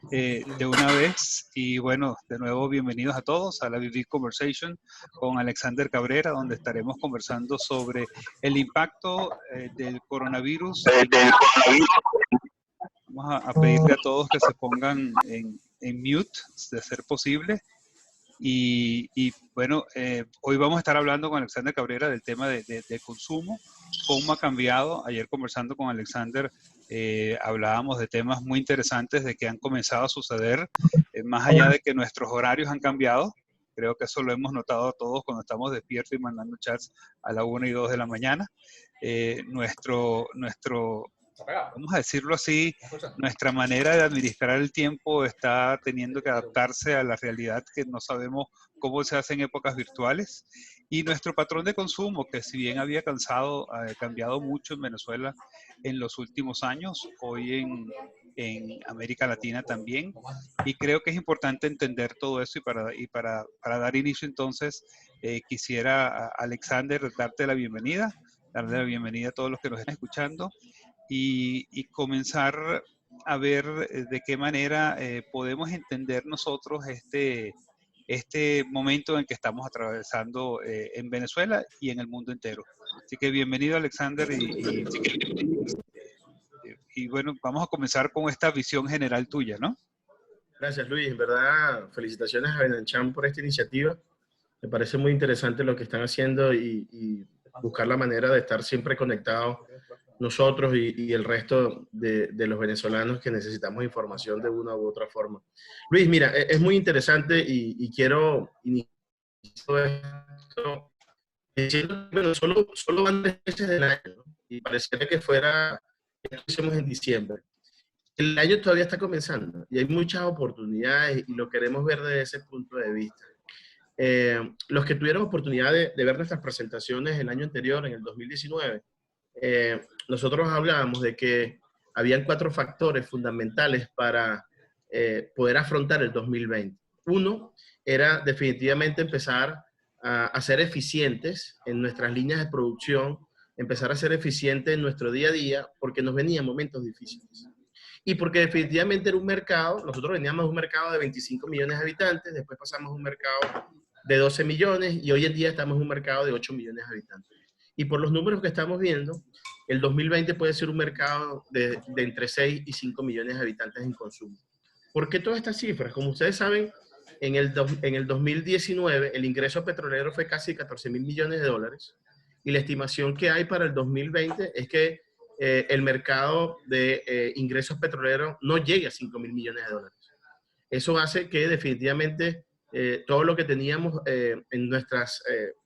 de una vez. Y bueno, de nuevo, bienvenidos a todos a la VV Conversation con Alexander Cabrera, donde estaremos conversando sobre el impacto del coronavirus. Vamos a pedirle a todos que se pongan en mute, de ser posible. Y bueno, hoy vamos a estar hablando con Alexander Cabrera del tema de consumo, cómo ha cambiado. Ayer conversando con Alexander hablábamos de temas muy interesantes de que han comenzado a suceder, más allá de que nuestros horarios han cambiado. Creo que eso lo hemos notado todos cuando estamos despiertos y mandando chats a la 1 y 2 de la mañana. Nuestro vamos a decirlo así, nuestra manera de administrar el tiempo está teniendo que adaptarse a la realidad que no sabemos cómo se hace en épocas virtuales. Y nuestro patrón de consumo, que si bien había cambiado mucho en Venezuela en los últimos años, hoy en América Latina también. Y creo que es importante entender todo eso y para dar inicio entonces, quisiera, Alexander, darte la bienvenida, darle la bienvenida a todos los que nos están escuchando. Y comenzar a ver de qué manera podemos entender nosotros este momento en el que estamos atravesando en Venezuela y en el mundo entero. Así que bienvenido, Alexander, y bueno, vamos a comenzar con esta visión general tuya, ¿no? Gracias, Luis. En verdad, felicitaciones a Benanchan por esta iniciativa. Me parece muy interesante lo que están haciendo y buscar la manera de estar siempre conectados nosotros y el resto de los venezolanos que necesitamos información de una u otra forma. Luis, mira, es muy interesante y quiero iniciar esto diciendo que bueno, solo van 3 meses del año, ¿no? Y parecería que fuera, que estamos en diciembre. El año todavía está comenzando y hay muchas oportunidades y lo queremos ver desde ese punto de vista. Los que tuvieron oportunidad de ver nuestras presentaciones el año anterior, en el 2019, nosotros hablábamos de que habían 4 factores fundamentales para poder afrontar el 2020. Uno era definitivamente empezar a ser eficientes en nuestras líneas de producción, empezar a ser eficientes en nuestro día a día, porque nos venían momentos difíciles. Y porque definitivamente era un mercado, nosotros veníamos de un mercado de 25 millones de habitantes, después pasamos a un mercado de 12 millones y hoy en día estamos en un mercado de 8 millones de habitantes. Y por los números que estamos viendo, el 2020 puede ser un mercado de entre 6 y 5 millones de habitantes en consumo. ¿Por qué todas estas cifras? Como ustedes saben, en el 2019 el ingreso petrolero fue casi 14 mil millones de dólares y la estimación que hay para el 2020 es que el mercado de ingresos petroleros no llegue a 5 mil millones de dólares. Eso hace que definitivamente todo lo que teníamos en nuestros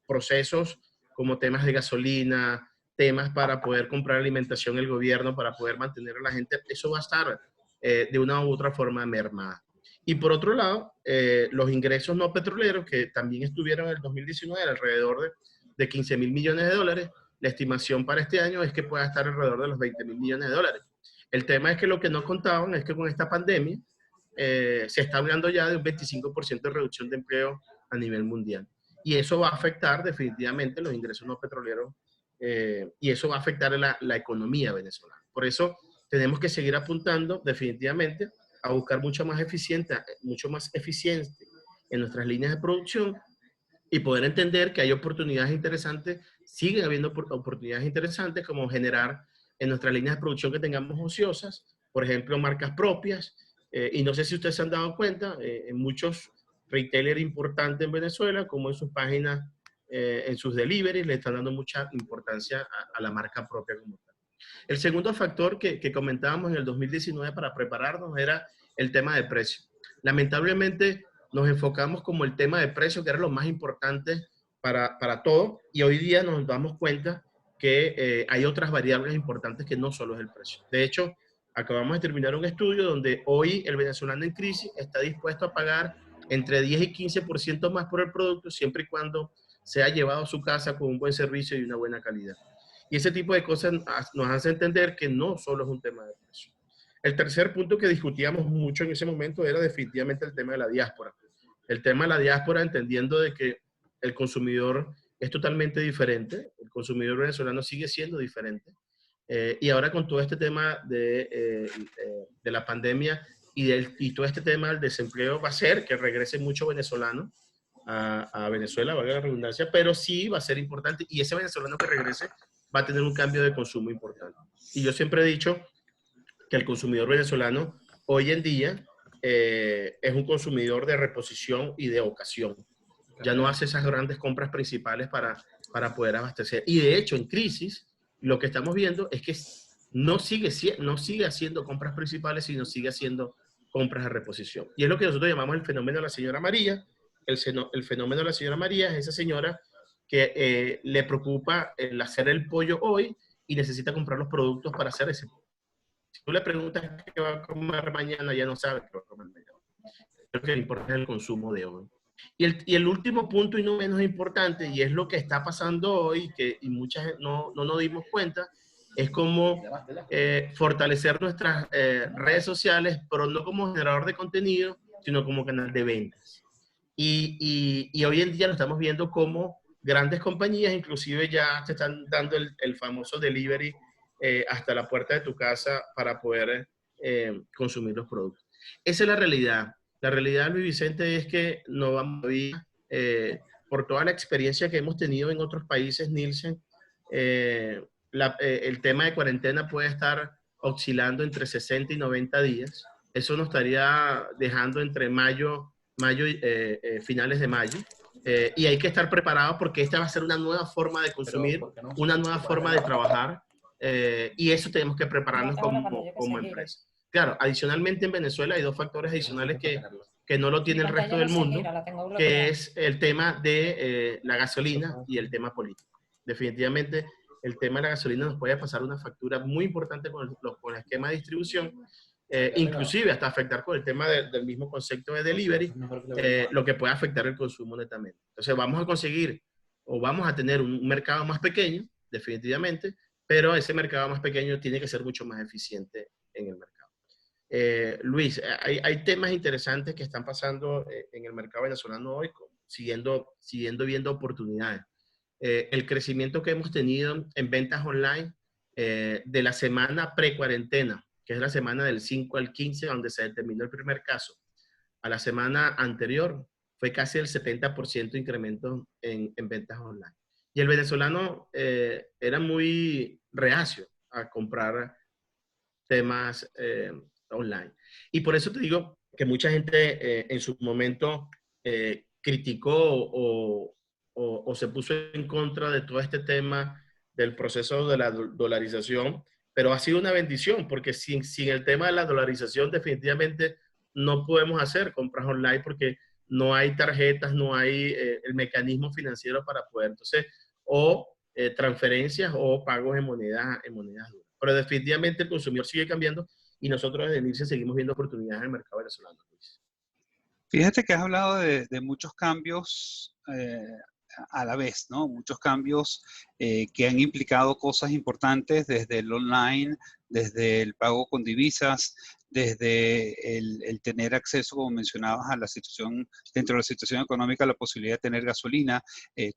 procesos, como temas de gasolina, temas para poder comprar alimentación el gobierno, para poder mantener a la gente, eso va a estar de una u otra forma mermada. Y por otro lado, los ingresos no petroleros, que también estuvieron en el 2019 alrededor de 15 mil millones de dólares, la estimación para este año es que pueda estar alrededor de los 20 mil millones de dólares. El tema es que lo que no contaban es que con esta pandemia se está hablando ya de un 25% de reducción de empleo a nivel mundial. Y eso va a afectar definitivamente los ingresos no petroleros y eso va a afectar la economía venezolana. Por eso tenemos que seguir apuntando definitivamente a buscar mucho más eficiente en nuestras líneas de producción y poder entender que hay oportunidades interesantes, siguen habiendo oportunidades interesantes como generar en nuestras líneas de producción que tengamos ociosas, por ejemplo, marcas propias, y no sé si ustedes se han dado cuenta, en muchos retailers importantes en Venezuela, como en sus páginas, en sus deliveries, le están dando mucha importancia a la marca propia como tal. El segundo factor que comentábamos en el 2019 para prepararnos era el tema de precio. Lamentablemente nos enfocamos como el tema de precio, que era lo más importante para todo, y hoy día nos damos cuenta que hay otras variables importantes que no solo es el precio. De hecho, acabamos de terminar un estudio donde hoy el venezolano en crisis está dispuesto a pagar entre 10 y 15% más por el producto, siempre y cuando sea llevado a su casa con un buen servicio y una buena calidad. Y ese tipo de cosas nos hace entender que no solo es un tema de precio. El tercer punto que discutíamos mucho en ese momento era definitivamente el tema de la diáspora. El tema de la diáspora, entendiendo de que el consumidor es totalmente diferente, el consumidor venezolano sigue siendo diferente, y ahora con todo este tema de la pandemia y todo este tema del desempleo va a hacer que regrese mucho venezolano a Venezuela, valga la redundancia, pero sí va a ser importante y ese venezolano que regrese va a tener un cambio de consumo importante. Y yo siempre he dicho que el consumidor venezolano hoy en día es un consumidor de reposición y de ocasión. Ya no hace esas grandes compras principales para poder abastecer. Y de hecho, en crisis, lo que estamos viendo es que no sigue haciendo compras principales, sino sigue haciendo compras de reposición. Y es lo que nosotros llamamos el fenómeno de la señora María. El fenómeno de la señora María es esa señora que le preocupa el hacer el pollo hoy y necesita comprar los productos para hacer ese pollo. Si tú le preguntas qué va a comer mañana, ya no sabe qué va a comer mañana. Lo que le importa es el consumo de hoy. Y el último punto y no menos importante, y es lo que está pasando hoy, y muchas no nos dimos cuenta, es cómo fortalecer nuestras redes sociales, pero no como generador de contenido, sino como canal de ventas. Y hoy en día lo estamos viendo como grandes compañías, inclusive ya te están dando el famoso delivery hasta la puerta de tu casa para poder consumir los productos. Esa es la realidad. La realidad, Luis Vicente, es que no vamos a vivir, por toda la experiencia que hemos tenido en otros países, Nielsen, el tema de cuarentena puede estar oscilando entre 60 y 90 días. Eso nos estaría dejando entre finales de mayo. Y hay que estar preparados porque esta va a ser una nueva forma de consumir, una nueva forma de trabajar. Y eso tenemos que prepararnos como empresa. Claro, adicionalmente en Venezuela hay dos factores adicionales que no lo tiene el resto del mundo, que es el tema de la gasolina y el tema político. Definitivamente el tema de la gasolina nos puede pasar una factura muy importante con el esquema de distribución, inclusive hasta afectar con el tema del mismo concepto de delivery, lo que puede afectar el consumo netamente. Entonces vamos a conseguir o vamos a tener un mercado más pequeño, definitivamente, pero ese mercado más pequeño tiene que ser mucho más eficiente en el mercado. Luis, hay temas interesantes que están pasando en el mercado venezolano hoy, siguiendo viendo oportunidades. El crecimiento que hemos tenido en ventas online de la semana pre-cuarentena, que es la semana del 5 al 15, donde se determinó el primer caso, a la semana anterior, fue casi el 70% de incremento en ventas online. Y el venezolano era muy reacio a comprar temas online. Y por eso te digo que mucha gente en su momento criticó o se puso en contra de todo este tema del proceso de la dolarización, pero ha sido una bendición porque sin el tema de la dolarización definitivamente no podemos hacer compras online porque no hay tarjetas, no hay el mecanismo financiero para poder, entonces, o transferencias o pagos en monedas duras. Pero definitivamente el consumidor sigue cambiando y nosotros desde Nielsen seguimos viendo oportunidades en el mercado venezolano, Luis. Fíjate que has hablado de muchos cambios a la vez, ¿no? Muchos cambios que han implicado cosas importantes desde el online, desde el pago con divisas, desde el tener acceso, como mencionabas, a la situación, dentro de la situación económica, la posibilidad de tener gasolina,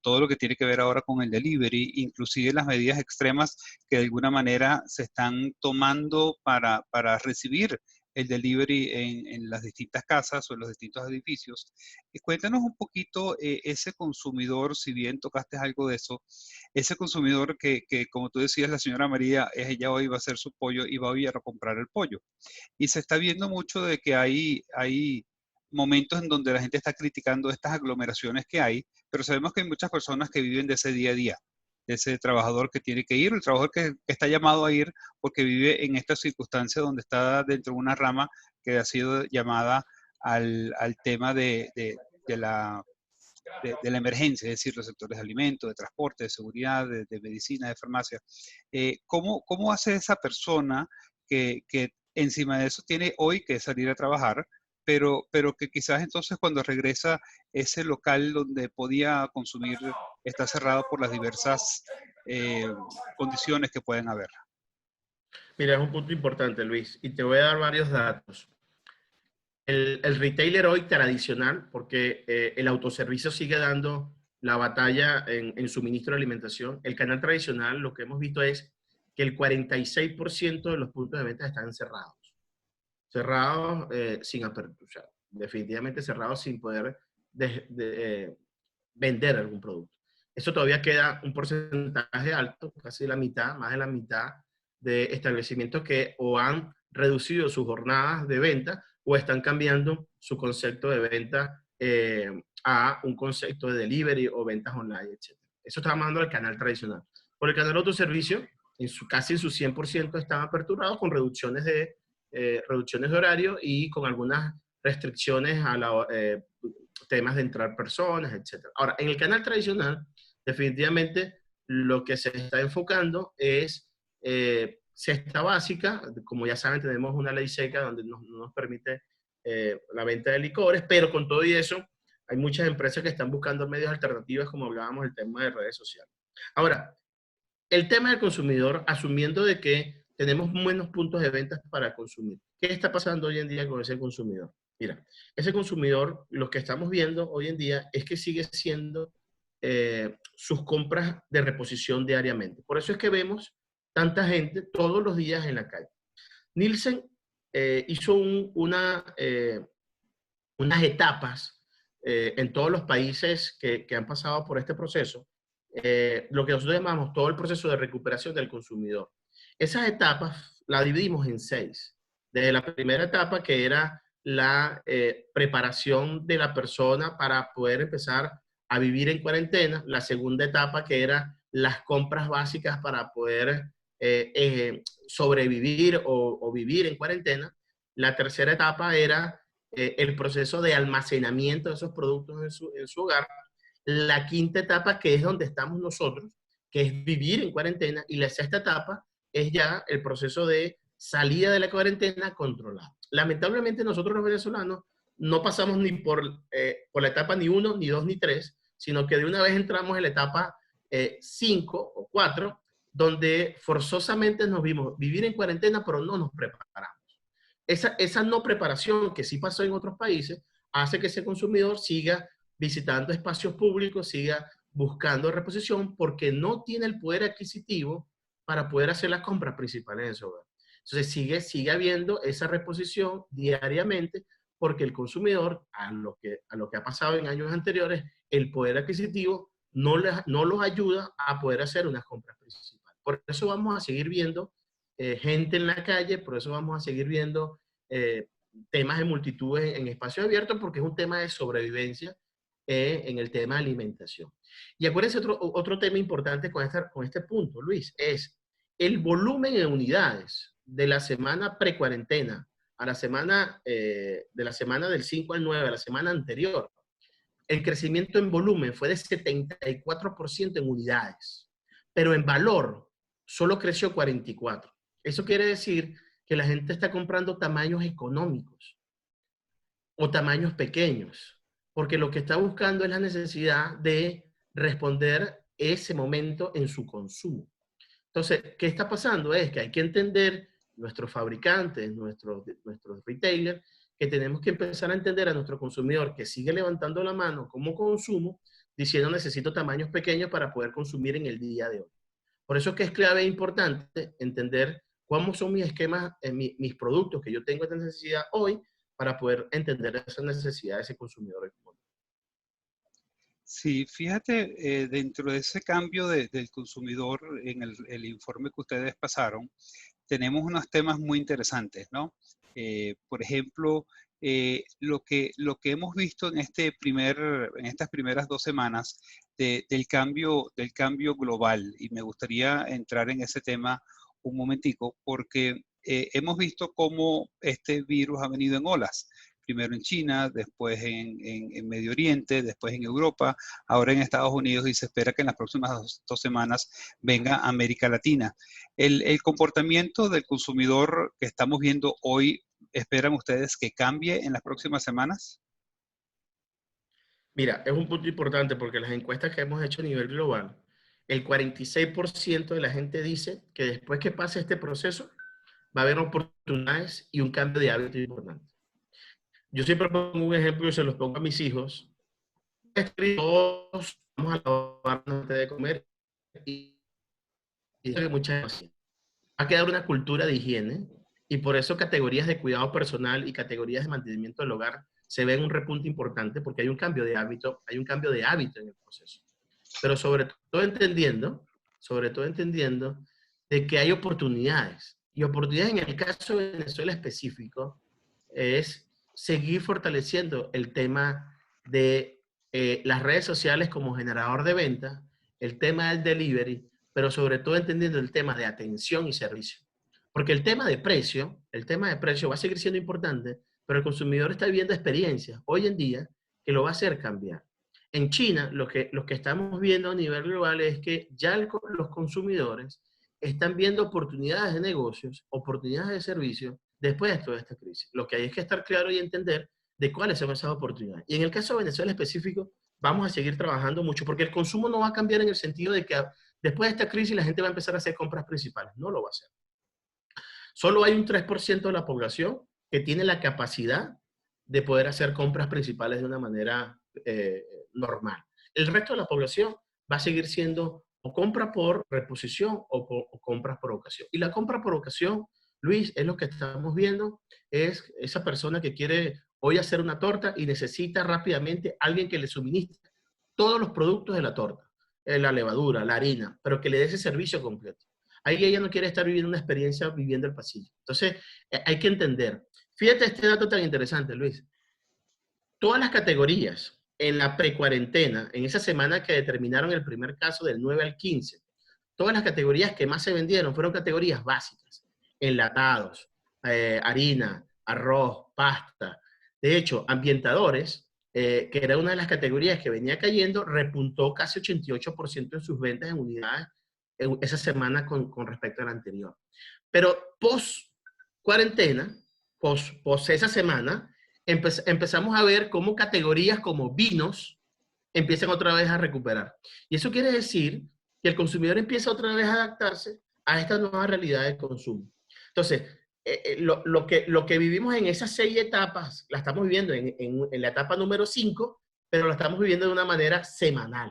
todo lo que tiene que ver ahora con el delivery, inclusive las medidas extremas que de alguna manera se están tomando para recibir el delivery en las distintas casas o en los distintos edificios. Cuéntanos un poquito ese consumidor, si bien tocaste algo de eso, ese consumidor que como tú decías, la señora María, ella hoy va a hacer su pollo y va a ir a comprar el pollo. Y se está viendo mucho de que hay momentos en donde la gente está criticando estas aglomeraciones que hay, pero sabemos que hay muchas personas que viven de ese día a día, de ese trabajador que tiene que ir, el trabajador que está llamado a ir porque vive en esta circunstancia donde está dentro de una rama que ha sido llamada al tema de la emergencia, es decir, los sectores de alimentos, de transporte, de seguridad, de medicina, de farmacia. ¿Cómo hace esa persona que encima de eso tiene hoy que salir a trabajar, pero que quizás entonces cuando regresa ese local donde podía consumir está cerrado por las diversas condiciones que pueden haber? Mira, es un punto importante, Luis, y te voy a dar varios datos. El retailer hoy tradicional, porque el autoservicio sigue dando la batalla en suministro de alimentación, el canal tradicional, lo que hemos visto es que el 46% de los puntos de venta están cerrados. cerrados sin apertura, o sea, definitivamente cerrados sin poder vender algún producto. Eso todavía queda un porcentaje alto, casi la mitad, más de la mitad de establecimientos que o han reducido sus jornadas de venta o están cambiando su concepto de venta a un concepto de delivery o ventas online, etc. Eso está hablando del canal tradicional. Por el canal autoservicio, casi en su 100% están aperturados con reducciones de horario y con algunas restricciones a temas de entrar personas, etc. Ahora, en el canal tradicional, definitivamente lo que se está enfocando es cesta básica. Como ya saben, tenemos una ley seca donde no nos permite la venta de licores, pero con todo y eso, hay muchas empresas que están buscando medios alternativos, como hablábamos del tema de redes sociales. Ahora, el tema del consumidor, asumiendo de que tenemos buenos puntos de ventas para consumir. ¿Qué está pasando hoy en día con ese consumidor? Mira, ese consumidor, lo que estamos viendo hoy en día es que sigue siendo sus compras de reposición diariamente. Por eso es que vemos tanta gente todos los días en la calle. Nielsen hizo unas etapas en todos los países que han pasado por este proceso, lo que nosotros llamamos todo el proceso de recuperación del consumidor. Esas etapas las dividimos en 6. Desde la primera etapa, que era la preparación de la persona para poder empezar a vivir en cuarentena. La segunda etapa, que era las compras básicas para poder sobrevivir o vivir en cuarentena. La tercera etapa era el proceso de almacenamiento de esos productos en su hogar. La quinta etapa, que es donde estamos nosotros, que es vivir en cuarentena. Y la sexta etapa es ya el proceso de salida de la cuarentena controlada. Lamentablemente nosotros los venezolanos no pasamos ni por la etapa ni 1, ni 2, ni 3, sino que de una vez entramos en la etapa 5 o 4, donde forzosamente nos vimos vivir en cuarentena, pero no nos preparamos. Esa no preparación, que sí pasó en otros países, hace que ese consumidor siga visitando espacios públicos, siga buscando reposición, porque no tiene el poder adquisitivo para poder hacer las compras principales en su hogar. Entonces sigue habiendo esa reposición diariamente, porque el consumidor, a lo que ha pasado en años anteriores, el poder adquisitivo no los ayuda a poder hacer unas compras principales. Por eso vamos a seguir viendo gente en la calle, por eso vamos a seguir viendo temas de multitudes en espacios abiertos, porque es un tema de sobrevivencia en el tema de alimentación. Y acuérdense otro tema importante con este punto, Luis, es el volumen en unidades de la semana pre-cuarentena a la semana, de la semana del 5 al 9, a la semana anterior. El crecimiento en volumen fue de 74% en unidades, pero en valor solo creció 44%. Eso quiere decir que la gente está comprando tamaños económicos o tamaños pequeños, porque lo que está buscando es la necesidad de responder ese momento en su consumo. Entonces, ¿qué está pasando? Es que hay que entender, nuestros fabricantes, nuestros retailers, que tenemos que empezar a entender a nuestro consumidor que sigue levantando la mano como consumo, diciendo necesito tamaños pequeños para poder consumir en el día de hoy. Por eso es que es clave e importante entender cómo son mis esquemas, mis productos que yo tengo esta necesidad hoy, para poder entender esa necesidad de ese consumidor. Sí, fíjate, dentro de ese cambio del consumidor en el informe que ustedes pasaron, tenemos unos temas muy interesantes, ¿no? Por ejemplo, lo que hemos visto en en estas primeras 2 semanas del cambio global, y me gustaría entrar en ese tema un momentico, porque hemos visto cómo este virus ha venido en olas. Primero en China, después en Medio Oriente, después en Europa, ahora en Estados Unidos, y se espera que en las próximas 2 semanas venga a América Latina. El comportamiento del consumidor que estamos viendo hoy, ¿esperan ustedes que cambie en las próximas semanas? Mira, es un punto importante porque las encuestas que hemos hecho a nivel global, el 46% de la gente dice que después que pase este proceso va a haber oportunidades y un cambio de hábito importante. Yo siempre pongo un ejemplo y se los pongo a mis hijos. Todos vamos a lavar antes de comer y muchas va a quedar una cultura de higiene y por eso categorías de cuidado personal y categorías de mantenimiento del hogar se ven un repunte importante porque hay un cambio de hábito, en el proceso. Pero sobre todo entendiendo de que hay oportunidades. Y oportunidades en el caso de Venezuela específico es seguir fortaleciendo el tema de las redes sociales como generador de ventas, el tema del delivery, pero sobre todo entendiendo el tema de atención y servicio. Porque el tema de precio va a seguir siendo importante, pero el consumidor está viviendo experiencias hoy en día que lo va a hacer cambiar. En China, lo que estamos viendo a nivel global es que ya los consumidores están viendo oportunidades de negocios, oportunidades de servicios después de toda esta crisis. Lo que hay es que estar claro y entender de cuáles son esas oportunidades. Y en el caso de Venezuela específico, vamos a seguir trabajando mucho porque el consumo no va a cambiar en el sentido de que después de esta crisis la gente va a empezar a hacer compras principales. No lo va a hacer. Solo hay un 3% de la población que tiene la capacidad de poder hacer compras principales de una manera normal. El resto de la población va a seguir siendo o compra por reposición o compras por ocasión. Y la compra por ocasión, Luis, es lo que estamos viendo, es esa persona que quiere hoy hacer una torta y necesita rápidamente alguien que le suministre todos los productos de la torta, la levadura, la harina, pero que le dé ese servicio completo. Ahí ella no quiere estar viviendo una experiencia viviendo el pasillo. Entonces, hay que entender. Fíjate este dato tan interesante, Luis. Todas las categorías en la precuarentena, en esa semana que determinaron el primer caso del 9 al 15, todas las categorías que más se vendieron fueron categorías básicas. Enlatados, harina, arroz, pasta. De hecho, ambientadores, que era una de las categorías que venía cayendo, repuntó casi 88% en sus ventas en unidades esa semana con respecto a la anterior. Pero post cuarentena, post esa semana, empezamos a ver cómo categorías como vinos empiezan otra vez a recuperar. Y eso quiere decir que el consumidor empieza otra vez a adaptarse a esta nueva realidad de consumo. Entonces, lo que vivimos en esas 6 etapas, la estamos viviendo en la etapa número 5, pero la estamos viviendo de una manera semanal.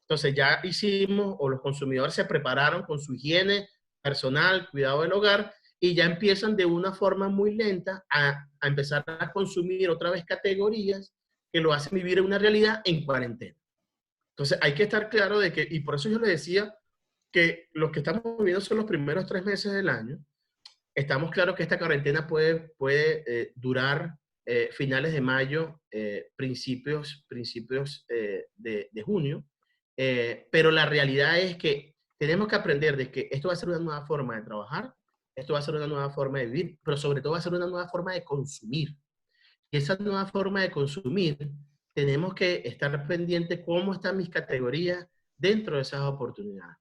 Entonces ya hicimos, o los consumidores se prepararon con su higiene personal, cuidado del hogar, y ya empiezan de una forma muy lenta a empezar a consumir otra vez categorías que lo hacen vivir en una realidad en cuarentena. Entonces hay que estar claro de que, y por eso yo le decía que los que estamos viviendo son los primeros 3 meses del año. Estamos claros que esta cuarentena puede durar finales de mayo, principios de junio, pero la realidad es que tenemos que aprender de que esto va a ser una nueva forma de trabajar, esto va a ser una nueva forma de vivir, pero sobre todo va a ser una nueva forma de consumir. Y esa nueva forma de consumir, tenemos que estar pendientes cómo están mis categorías dentro de esas oportunidades.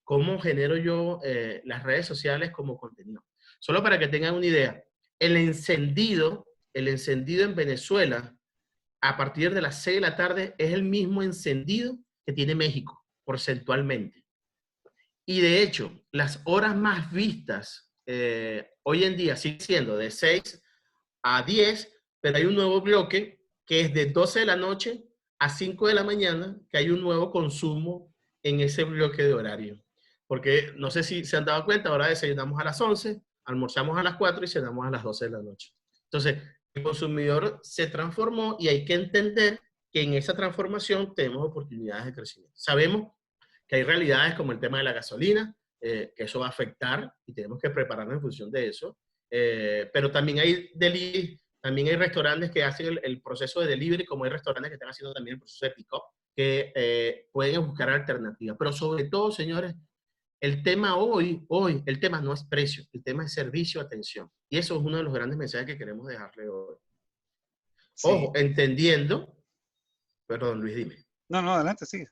Cómo genero yo las redes sociales como contenido. Solo para que tengan una idea, el encendido en Venezuela a partir de las 6 de la tarde es el mismo encendido que tiene México, porcentualmente. Y de hecho, las horas más vistas hoy en día siguen siendo de 6 a 10, pero hay un nuevo bloque que es de 12 de la noche a 5 de la mañana, que hay un nuevo consumo en ese bloque de horario. Porque no sé si se han dado cuenta, ahora desayunamos a las 11, almorzamos a las 4 y cenamos a las 12 de la noche. Entonces, el consumidor se transformó y hay que entender que en esa transformación tenemos oportunidades de crecimiento. Sabemos que hay realidades como el tema de la gasolina, que eso va a afectar y tenemos que prepararnos en función de eso. Pero también hay restaurantes que hacen el proceso de delivery, como hay restaurantes que están haciendo también el proceso de pick-up, que pueden buscar alternativas. Pero sobre todo, señores, el tema el tema no es precio, el tema es servicio, atención. Y eso es uno de los grandes mensajes que queremos dejarle hoy. Sí. Ojo, entendiendo, perdón, Luis, dime. No, adelante, sigue.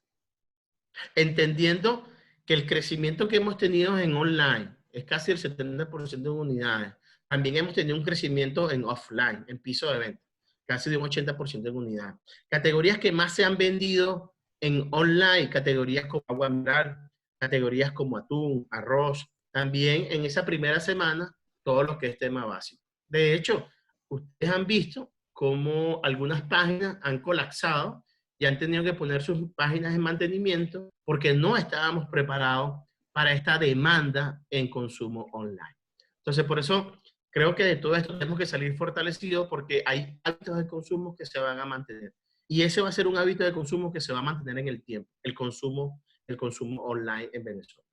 Entendiendo que el crecimiento que hemos tenido en online es casi el 70% de unidades. También hemos tenido un crecimiento en offline, en piso de venta, casi de un 80% en unidades. Categorías que más se han vendido en online, categorías como agua mineral, categorías como atún, arroz. También en esa primera semana, todo lo que es tema básico. De hecho, ustedes han visto cómo algunas páginas han colapsado y han tenido que poner sus páginas en mantenimiento porque no estábamos preparados para esta demanda en consumo online. Entonces, por eso creo que de todo esto tenemos que salir fortalecidos porque hay hábitos de consumo que se van a mantener. Y ese va a ser un hábito de consumo que se va a mantener en el tiempo, el consumo online en Venezuela.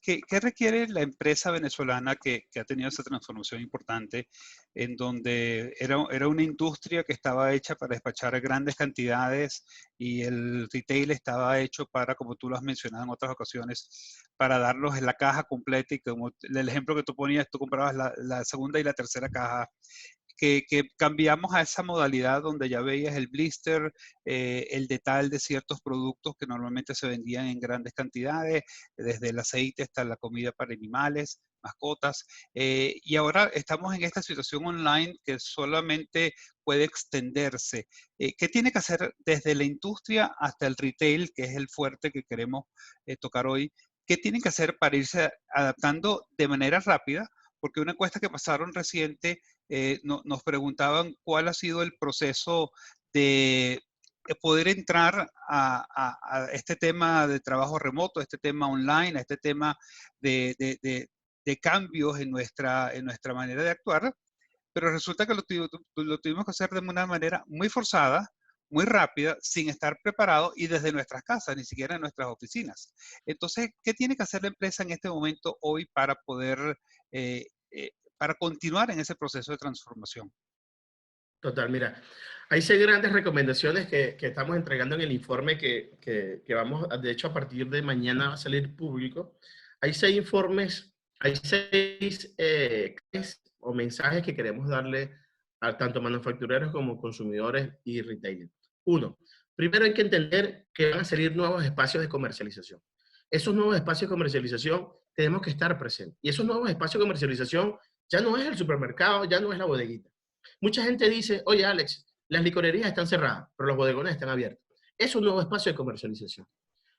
¿Qué requiere la empresa venezolana que ha tenido esa transformación importante en donde era una industria que estaba hecha para despachar grandes cantidades y el retail estaba hecho para, como tú lo has mencionado en otras ocasiones, para darlos en la caja completa y como el ejemplo que tú ponías, tú comprabas la segunda y la tercera caja que cambiamos a esa modalidad donde ya veías el blister, el detalle de ciertos productos que normalmente se vendían en grandes cantidades, desde el aceite hasta la comida para animales, mascotas, y ahora estamos en esta situación online que solamente puede extenderse. ¿Qué tiene que hacer desde la industria hasta el retail, que es el fuerte que queremos tocar hoy? ¿Qué tienen que hacer para irse adaptando de manera rápida? Porque una encuesta que pasaron reciente nos preguntaban cuál ha sido el proceso de poder entrar a este tema de trabajo remoto, a este tema online, a este tema de cambios en nuestra manera de actuar, pero resulta que lo tuvimos que hacer de una manera muy forzada, muy rápida, sin estar preparado y desde nuestras casas, ni siquiera en nuestras oficinas. Entonces, ¿qué tiene que hacer la empresa en este momento hoy para poder para continuar en ese proceso de transformación? Total, mira, hay 6 grandes recomendaciones que estamos entregando en el informe que vamos, de hecho, a partir de mañana va a salir público. Hay 6 informes, hay 6 o mensajes que queremos darle a tanto manufactureros como consumidores y retailers. Uno, primero hay que entender que van a salir nuevos espacios de comercialización. Esos nuevos espacios de comercialización tenemos que estar presentes. Y esos nuevos espacios de comercialización ya no es el supermercado, ya no es la bodeguita. Mucha gente dice, oye Alex, las licorerías están cerradas, pero los bodegones están abiertos. Es un nuevo espacio de comercialización.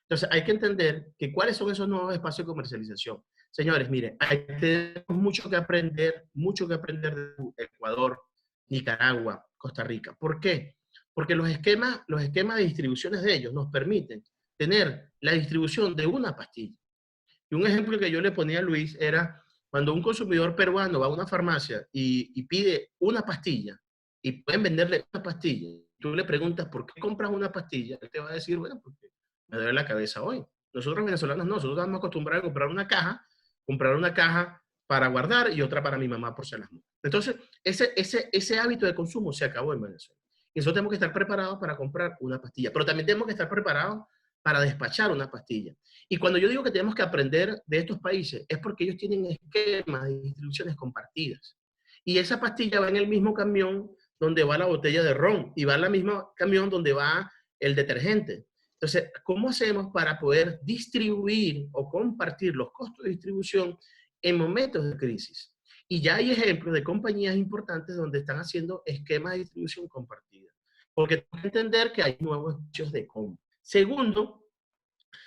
Entonces hay que entender que cuáles son esos nuevos espacios de comercialización. Señores, miren, tenemos mucho que aprender de Ecuador, Nicaragua, Costa Rica. ¿Por qué? Porque los esquemas de distribuciones de ellos nos permiten tener la distribución de una pastilla. Y un ejemplo que yo le ponía a Luis era cuando un consumidor peruano va a una farmacia y pide una pastilla y pueden venderle una pastilla, tú le preguntas por qué compras una pastilla, él te va a decir, bueno, porque me duele la cabeza hoy. Nosotros venezolanos no, nosotros estamos acostumbrados a comprar una caja para guardar y otra para mi mamá por si las moscas. Entonces, ese hábito de consumo se acabó en Venezuela. Y nosotros tenemos que estar preparados para comprar una pastilla, pero también tenemos que estar preparados para despachar una pastilla. Y cuando yo digo que tenemos que aprender de estos países, es porque ellos tienen esquemas de distribuciones compartidas. Y esa pastilla va en el mismo camión donde va la botella de ron y va en el mismo camión donde va el detergente. Entonces, ¿cómo hacemos para poder distribuir o compartir los costos de distribución en momentos de crisis? Y ya hay ejemplos de compañías importantes donde están haciendo esquemas de distribución compartida. Porque tenemos que entender que hay nuevos espacios de compra. Segundo,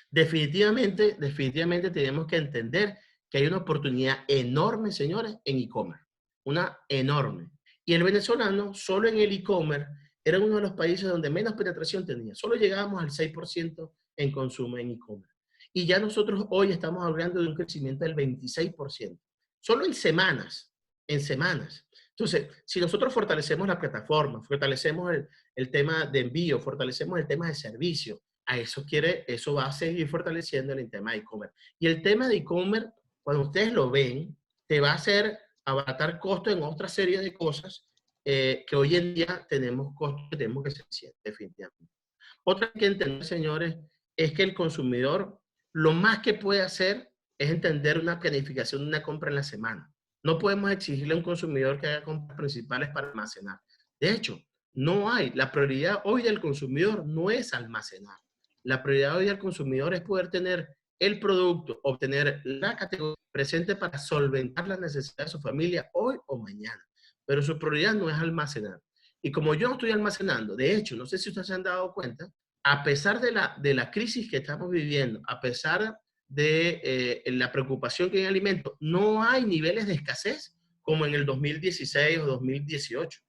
definitivamente tenemos que entender que hay una oportunidad enorme, señores, en e-commerce. Una enorme. Y el venezolano, solo en el e-commerce, era uno de los países donde menos penetración tenía. Solo llegábamos al 6% en consumo en e-commerce. Y ya nosotros hoy estamos hablando de un crecimiento del 26%. Solo en semanas. En semanas. Entonces, si nosotros fortalecemos la plataforma, fortalecemos el tema de envío, fortalecemos el tema de servicio, eso va a seguir fortaleciendo el tema de e-commerce. Y el tema de e-commerce, cuando ustedes lo ven, te va a hacer abaratar costos en otra serie de cosas que hoy en día tenemos costos que tenemos que ser definitivamente. Otra que entender, señores, es que el consumidor lo más que puede hacer es entender una planificación de una compra en la semana. No podemos exigirle a un consumidor que haga compras principales para almacenar. De hecho, no hay. La prioridad hoy del consumidor no es almacenar. La prioridad hoy del consumidor es poder tener el producto, obtener la categoría presente para solventar las necesidades de su familia hoy o mañana. Pero su prioridad no es almacenar. Y como yo no estoy almacenando, de hecho, no sé si ustedes se han dado cuenta, a pesar de la crisis que estamos viviendo, a pesar de la preocupación que hay en alimentos, no hay niveles de escasez como en el 2016 o 2018.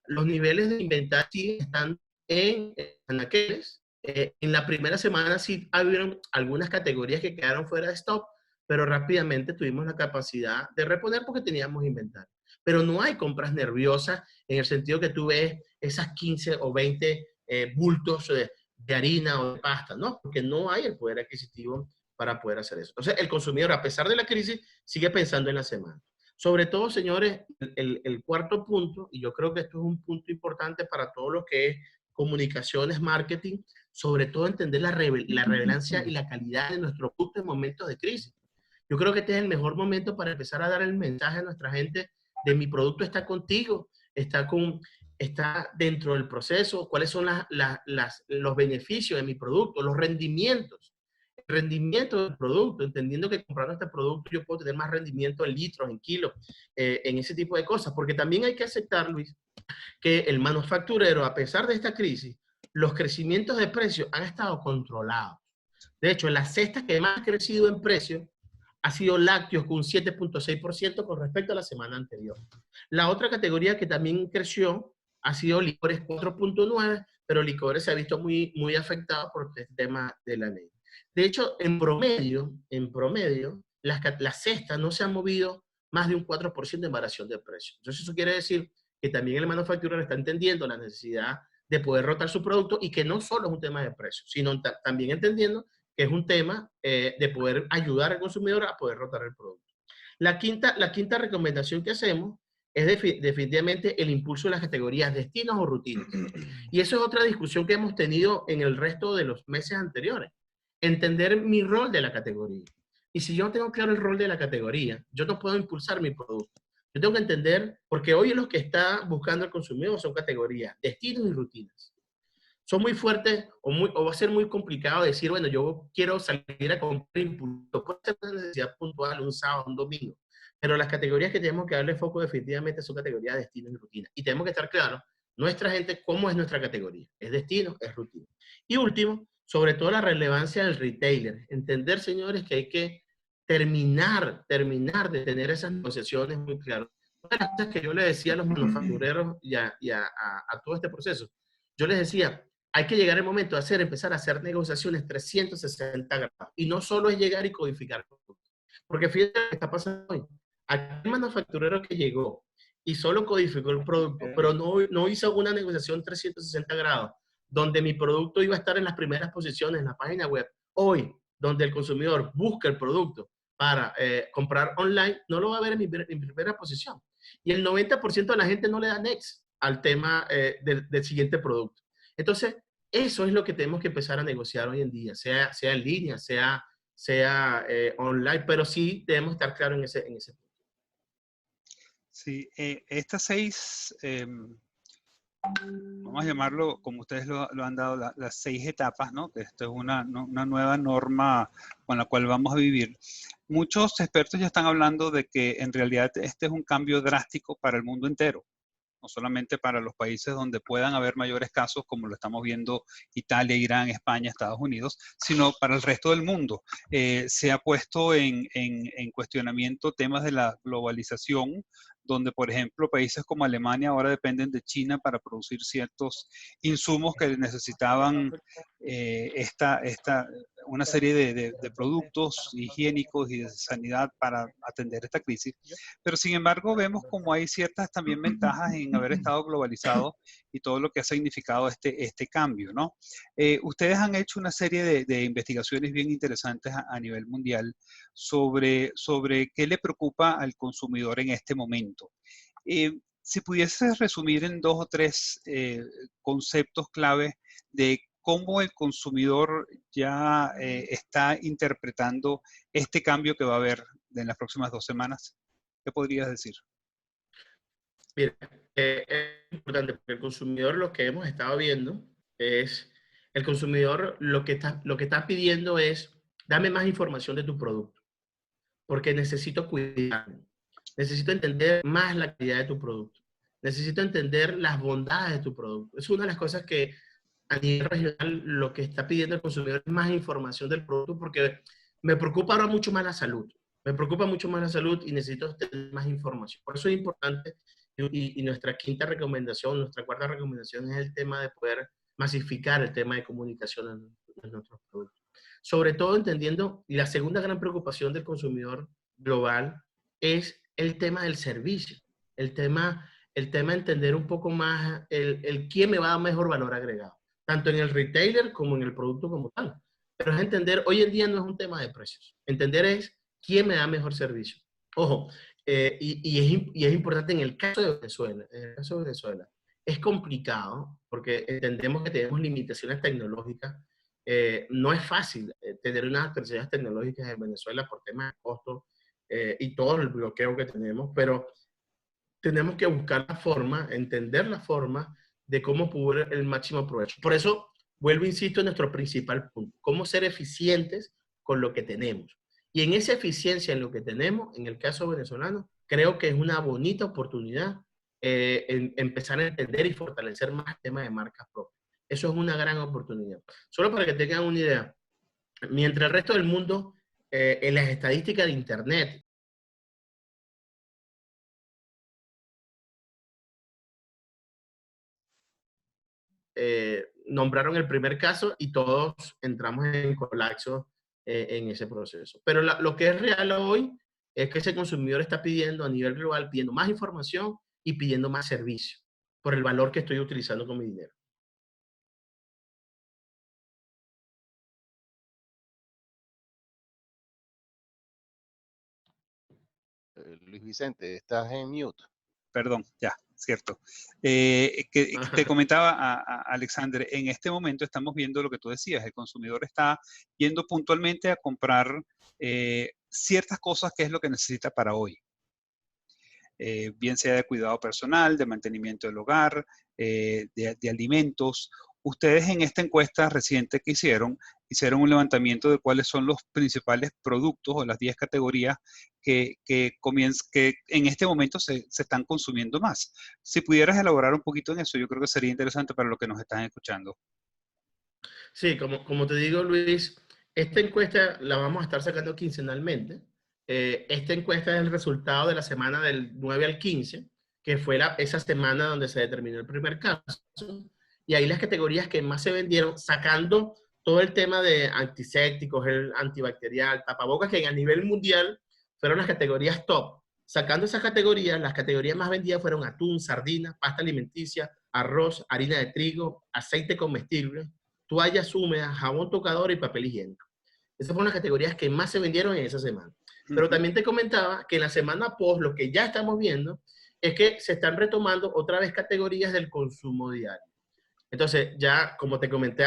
Los niveles de inventario están en aquellos. En la primera semana sí hubieron algunas categorías que quedaron fuera de stock, pero rápidamente tuvimos la capacidad de reponer porque teníamos inventario. pero no hay compras nerviosas en el sentido que tú ves esas 15 o 20 bultos de harina o de pasta, ¿no? Porque no hay el poder adquisitivo para poder hacer eso. Entonces, el consumidor, a pesar de la crisis, sigue pensando en la semana. Sobre todo, señores, el cuarto punto, y yo creo que esto es un punto importante para todo lo que es comunicaciones, marketing, sobre todo entender la relevancia y la calidad de nuestro producto en momentos de crisis. Yo creo que este es el mejor momento para empezar a dar el mensaje a nuestra gente de mi producto está contigo, está dentro del proceso, cuáles son los beneficios de mi producto, los rendimientos. El rendimiento del producto, entendiendo que comprando este producto yo puedo tener más rendimiento en litros, en kilos, en ese tipo de cosas. Porque también hay que aceptar, Luis, que el manufacturero, a pesar de esta crisis, los crecimientos de precios han estado controlados. De hecho, la cesta que más ha crecido en precio ha sido lácteos con un 7.6% con respecto a la semana anterior. La otra categoría que también creció ha sido licores 4.9, pero licores se ha visto muy afectado por el tema de la ley. De hecho, en promedio, las cestas no se han movido más de un 4% en variación de precio. Entonces, eso quiere decir que también el manufacturero está entendiendo la necesidad de poder rotar su producto y que no solo es un tema de precio, sino también entendiendo que es un tema de poder ayudar al consumidor a poder rotar el producto. La quinta recomendación que hacemos es definitivamente el impulso de las categorías destinos o rutinas. Y eso es otra discusión que hemos tenido en el resto de los meses anteriores. Entender mi rol de la categoría. Y si yo no tengo claro el rol de la categoría, yo no puedo impulsar mi producto. Yo tengo que entender, porque hoy lo que está buscando el consumidor son categorías, destinos y rutinas. Son muy fuertes o va a ser muy complicado decir, bueno, yo quiero salir a comprar impulso. Puede ser una necesidad puntual un sábado, un domingo. Pero las categorías que tenemos que darle foco definitivamente son categorías de destinos y rutina. Y tenemos que estar claros, nuestra gente, cómo es nuestra categoría. ¿Es destino? ¿Es rutina? Y último, sobre todo la relevancia del retailer. Entender, señores, que hay que terminar de tener esas negociaciones muy claras. Una de las cosas que yo le decía a los manufactureros y a todo este proceso, yo les decía, hay que llegar el momento de empezar a hacer negociaciones 360 grados. Y no solo es llegar y codificar. Porque fíjate lo que está pasando hoy. Aquel manufacturero que llegó y solo codificó el producto, pero no hizo una negociación 360 grados, donde mi producto iba a estar en las primeras posiciones en la página web. Hoy, donde el consumidor busca el producto para comprar online, no lo va a ver en primera posición. Y el 90% de la gente no le da next al tema del siguiente producto. Entonces, eso es lo que tenemos que empezar a negociar hoy en día, sea en línea, sea online, pero sí debemos estar claros en ese punto. Sí, estas 6, vamos a llamarlo como ustedes lo han dado, las 6 etapas, ¿no? Que esto es una nueva norma con la cual vamos a vivir. Muchos expertos ya están hablando de que en realidad este es un cambio drástico para el mundo entero, no solamente para los países donde puedan haber mayores casos, como lo estamos viendo Italia, Irán, España, Estados Unidos, sino para el resto del mundo. Se ha puesto en cuestionamiento temas de la globalización, donde, por ejemplo, países como Alemania ahora dependen de China para producir ciertos insumos que necesitaban una serie de productos higiénicos y de sanidad para atender esta crisis. Pero sin embargo vemos como hay ciertas también ventajas en haber estado globalizado y todo lo que ha significado este cambio, ¿no? Ustedes han hecho una serie de investigaciones bien interesantes a nivel mundial sobre qué le preocupa al consumidor en este momento. Si pudieses resumir en 2 o 3 conceptos clave de cómo el consumidor ya está interpretando este cambio que va a haber en las próximas 2 semanas, ¿qué podrías decir? Mira, es importante porque el consumidor lo que hemos estado viendo es, el consumidor lo que está pidiendo es, dame más información de tu producto, porque necesito cuidarlo, necesito entender más la calidad de tu producto, necesito entender las bondades de tu producto. Es una de las cosas que a nivel regional lo que está pidiendo el consumidor es más información del producto porque me preocupa ahora mucho más la salud. Me preocupa mucho más la salud y necesito tener más información. Por eso es importante y nuestra quinta recomendación, nuestra cuarta recomendación es el tema de poder masificar el tema de comunicación en nuestros productos. Sobre todo entendiendo, y la segunda gran preocupación del consumidor global es el tema del servicio. el tema de entender un poco más el quién me va a dar mejor valor agregado, tanto en el retailer como en el producto como tal. Pero es entender, hoy en día no es un tema de precios, entender es quién me da mejor servicio. Ojo, y es importante en el caso de Venezuela, es complicado porque entendemos que tenemos limitaciones tecnológicas. No es fácil tener unas actualizaciones tecnológicas en Venezuela por temas de costo y todo el bloqueo que tenemos, pero tenemos que buscar la forma, entender la forma de cómo poder el máximo provecho. Por eso, vuelvo, insisto, en nuestro principal punto, cómo ser eficientes con lo que tenemos. Y en esa eficiencia en lo que tenemos, en el caso venezolano, creo que es una bonita oportunidad en empezar a entender y fortalecer más el tema de marcas propias. Eso es una gran oportunidad. Solo para que tengan una idea, mientras el resto del mundo, en las estadísticas de Internet, nombraron el primer caso y todos entramos en colapso en ese proceso. Pero lo que es real hoy es que ese consumidor está pidiendo a nivel global, pidiendo más información y pidiendo más servicio por el valor que estoy utilizando con mi dinero. Luis Vicente, estás en mute. Perdón, ya, cierto. Que te comentaba a Alexander, en este momento estamos viendo lo que tú decías, el consumidor está yendo puntualmente a comprar ciertas cosas que es lo que necesita para hoy. Bien sea de cuidado personal, de mantenimiento del hogar, de alimentos. Ustedes en esta encuesta reciente que hicieron un levantamiento de cuáles son los principales productos o las 10 categorías que en este momento se están consumiendo más. Si pudieras elaborar un poquito en eso, yo creo que sería interesante para los que nos están escuchando. Sí, como te digo, Luis, esta encuesta la vamos a estar sacando quincenalmente. Esta encuesta es el resultado de la semana del 9 al 15, que fue esa semana donde se determinó el primer caso. Y ahí las categorías que más se vendieron, sacando todo el tema de antisépticos, el antibacterial, tapabocas, que a nivel mundial fueron las categorías top. Sacando esas categorías, las categorías más vendidas fueron atún, sardina, pasta alimenticia, arroz, harina de trigo, aceite comestible, toallas húmedas, jabón tocador y papel higiénico. Esas fueron las categorías que más se vendieron en esa semana. Pero también te comentaba que en la semana post, lo que ya estamos viendo es que se están retomando otra vez categorías del consumo diario. Entonces, ya como te comenté,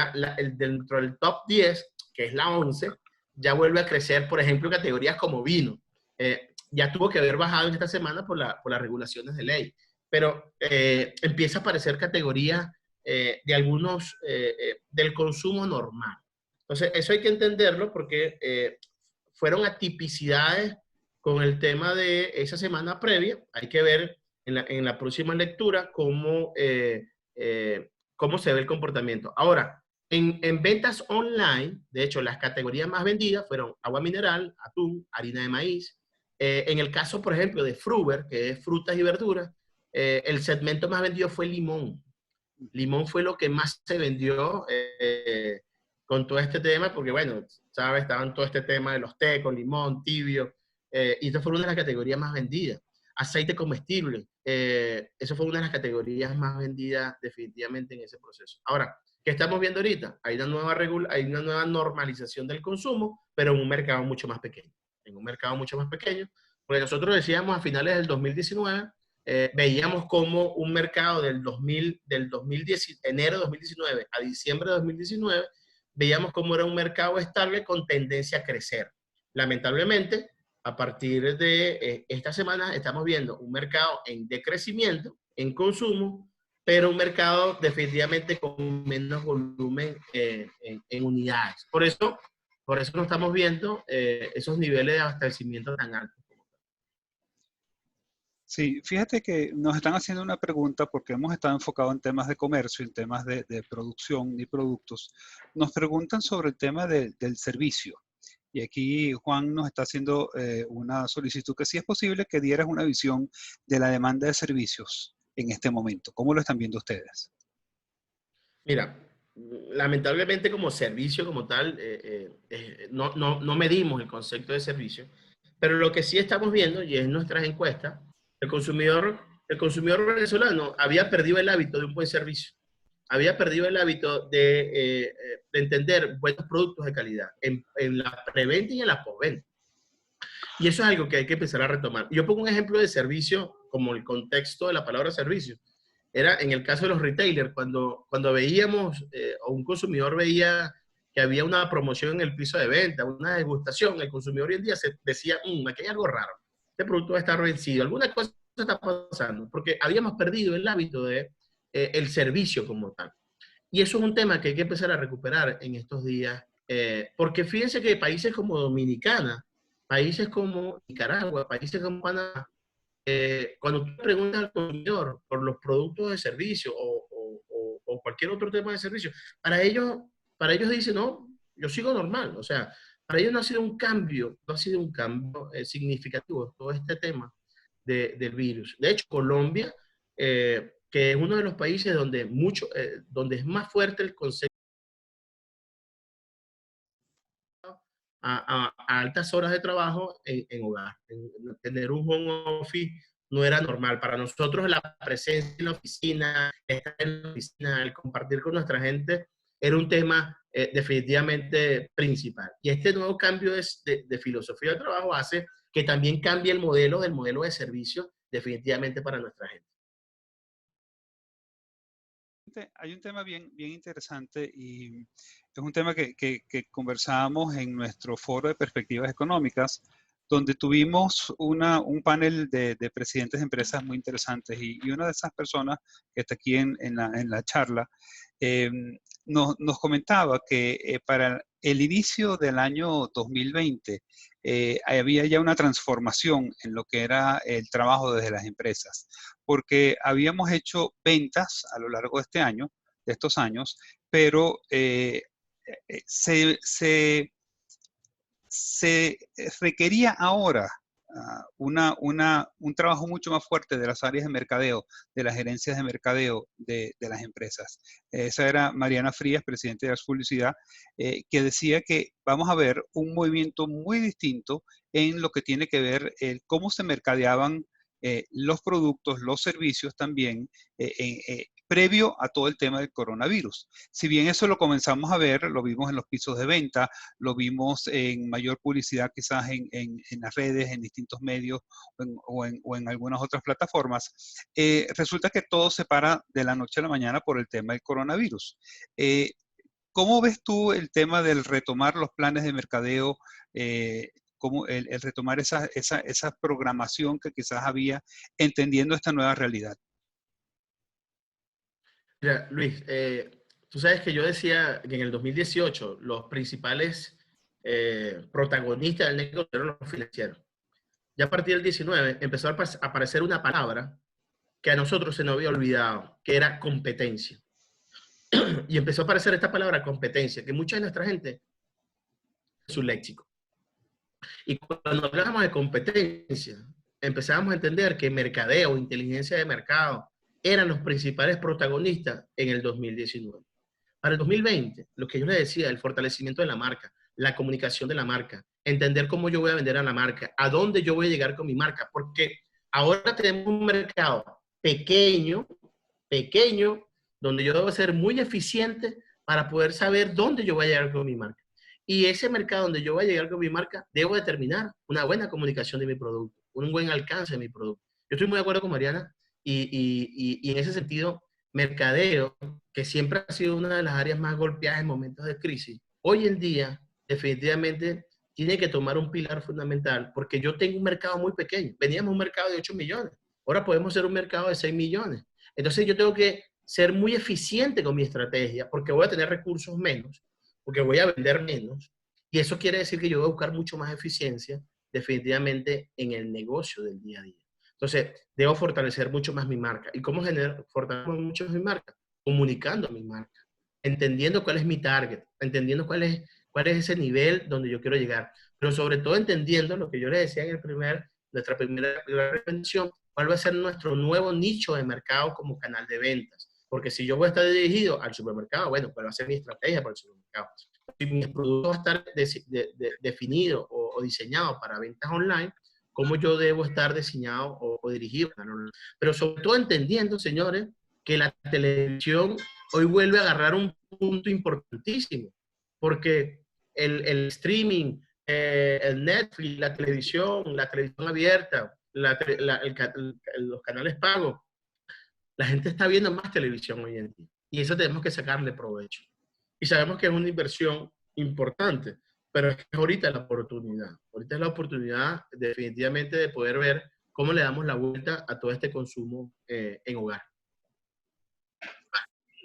dentro del top 10, que es la 11, ya vuelve a crecer, por ejemplo, categorías como vino. Ya tuvo que haber bajado en esta semana por las regulaciones de ley. Pero empieza a aparecer categorías de algunos del consumo normal. Entonces, eso hay que entenderlo porque fueron atipicidades con el tema de esa semana previa. Hay que ver en la próxima lectura cómo se ve el comportamiento. Ahora, en ventas online, de hecho, las categorías más vendidas fueron agua mineral, atún, harina de maíz. En el caso, por ejemplo, de Fruver, que es frutas y verduras, el segmento más vendido fue limón. Limón fue lo que más se vendió con todo este tema, porque bueno, sabes, estaban todo este tema de los té con limón, tibio, y esta fue una de las categorías más vendidas. Aceite comestible, eso fue una de las categorías más vendidas definitivamente en ese proceso. Ahora, ¿qué estamos viendo ahorita? Hay una nueva normalización del consumo, pero en un mercado mucho más pequeño. En un mercado mucho más pequeño, porque nosotros decíamos a finales del 2019, veíamos como un mercado del 2010, enero de 2019 a diciembre de 2019, veíamos como era un mercado estable con tendencia a crecer. Lamentablemente, a partir de esta semana estamos viendo un mercado en decrecimiento, en consumo, pero un mercado definitivamente con menos volumen en unidades. Por eso no estamos viendo esos niveles de abastecimiento tan altos. Sí, fíjate que nos están haciendo una pregunta porque hemos estado enfocados en temas de comercio, en temas de producción y productos. Nos preguntan sobre el tema del servicio. Y aquí Juan nos está haciendo una solicitud que si es posible que dieras una visión de la demanda de servicios en este momento. ¿Cómo lo están viendo ustedes? Mira, lamentablemente como servicio como tal, no medimos el concepto de servicio, pero lo que sí estamos viendo, y es nuestras encuestas, el el consumidor venezolano había perdido el hábito de un buen servicio, había perdido el hábito de entender buenos productos de calidad en la preventa y en la postventa. Y eso es algo que hay que empezar a retomar. Yo pongo un ejemplo de servicio como el contexto de la palabra servicio. Era en el caso de los retailers, cuando veíamos o un consumidor veía que había una promoción en el piso de venta, una degustación, el consumidor hoy en día se decía, aquí hay algo raro, este producto va a estar vencido, alguna cosa está pasando, porque habíamos perdido el hábito de el servicio como tal. Y eso es un tema que hay que empezar a recuperar en estos días, porque fíjense que países como Dominicana, países como Nicaragua, países como Panamá, cuando tú preguntas al consumidor por los productos de servicio o cualquier otro tema de servicio, para ellos dicen, no, yo sigo normal. O sea, para ellos no ha sido un cambio, significativo todo este tema del virus. De hecho, Colombia, que es uno de los países donde es más fuerte el concepto a altas horas de trabajo en hogar. Tener un home office no era normal. Para nosotros la presencia en la oficina, estar en la oficina, el compartir con nuestra gente, era un tema definitivamente principal. Y este nuevo cambio de filosofía de trabajo hace que también cambie el modelo de servicio definitivamente para nuestra gente. Hay un tema bien interesante y es un tema que conversábamos en nuestro foro de perspectivas económicas, donde tuvimos un panel de presidentes de empresas muy interesantes y una de esas personas que está aquí en la charla nos comentaba que para el inicio del año 2020 había ya una transformación en lo que era el trabajo desde las empresas, porque habíamos hecho ventas a lo largo de estos años, pero se requería ahora un trabajo mucho más fuerte de las áreas de mercadeo, de las gerencias de mercadeo de las empresas. Esa era Mariana Frías, presidente de Publicidad, que decía que vamos a ver un movimiento muy distinto en lo que tiene que ver cómo se mercadeaban los productos, los servicios también, previo a todo el tema del coronavirus. Si bien eso lo comenzamos a ver, lo vimos en los pisos de venta, lo vimos en mayor publicidad quizás en las redes, en distintos medios o en algunas otras plataformas, resulta que todo se para de la noche a la mañana por el tema del coronavirus. ¿Cómo ves tú el tema del retomar los planes de mercadeo, como el retomar esa programación que quizás había, entendiendo esta nueva realidad? Mira, Luis, tú sabes que yo decía que en el 2018 los principales protagonistas del negocio eran los financieros. Ya a partir del 19 empezó a aparecer una palabra que a nosotros se nos había olvidado, que era competencia. Y empezó a aparecer esta palabra competencia, que mucha de nuestra gente es su léxico. Y cuando hablábamos de competencia, empezábamos a entender que mercadeo, inteligencia de mercado, eran los principales protagonistas en el 2019. Para el 2020, lo que yo les decía, el fortalecimiento de la marca, la comunicación de la marca, entender cómo yo voy a vender a la marca, a dónde yo voy a llegar con mi marca, porque ahora tenemos un mercado pequeño, donde yo debo ser muy eficiente para poder saber dónde yo voy a llegar con mi marca. Y ese mercado donde yo voy a llegar con mi marca, debo determinar una buena comunicación de mi producto, un buen alcance de mi producto. Yo estoy muy de acuerdo con Mariana y en ese sentido, mercadeo, que siempre ha sido una de las áreas más golpeadas en momentos de crisis, hoy en día definitivamente tiene que tomar un pilar fundamental, porque yo tengo un mercado muy pequeño. Veníamos a un mercado de 8 millones, ahora podemos ser un mercado de 6 millones. Entonces yo tengo que ser muy eficiente con mi estrategia, porque voy a tener recursos menos, porque voy a vender menos, y eso quiere decir que yo voy a buscar mucho más eficiencia definitivamente en el negocio del día a día. Entonces, debo fortalecer mucho más mi marca. ¿Y cómo fortalecer mucho más mi marca? Comunicando mi marca, entendiendo cuál es mi target, entendiendo cuál es ese nivel donde yo quiero llegar, pero sobre todo entendiendo lo que yo le decía en nuestra primera presentación, cuál va a ser nuestro nuevo nicho de mercado como canal de ventas. Porque si yo voy a estar dirigido al supermercado, bueno, ¿cuál va a ser mi estrategia para el supermercado? Si mi producto va a estar definido o diseñado para ventas online, cómo yo debo estar diseñado o dirigido. Pero sobre todo entendiendo, señores, que la televisión hoy vuelve a agarrar un punto importantísimo, porque el streaming, el Netflix, la televisión abierta, los canales pagos, la gente está viendo más televisión hoy en día. Y eso tenemos que sacarle provecho. Y sabemos que es una inversión importante, pero es que ahorita es la oportunidad. Ahorita es la oportunidad definitivamente de poder ver cómo le damos la vuelta a todo este consumo en hogar.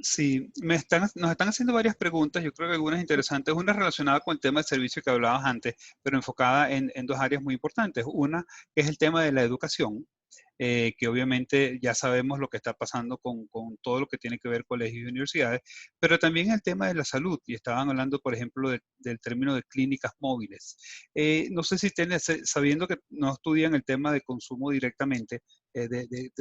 Sí, nos están haciendo varias preguntas, yo creo que algunas interesantes, una relacionada con el tema del servicio que hablabas antes, pero enfocada en dos áreas muy importantes. Una, que es el tema de la educación, que obviamente ya sabemos lo que está pasando con todo lo que tiene que ver colegios y universidades, pero también el tema de la salud, y estaban hablando, por ejemplo, del término de clínicas móviles. No sé si sabiendo que no estudian el tema de consumo directamente,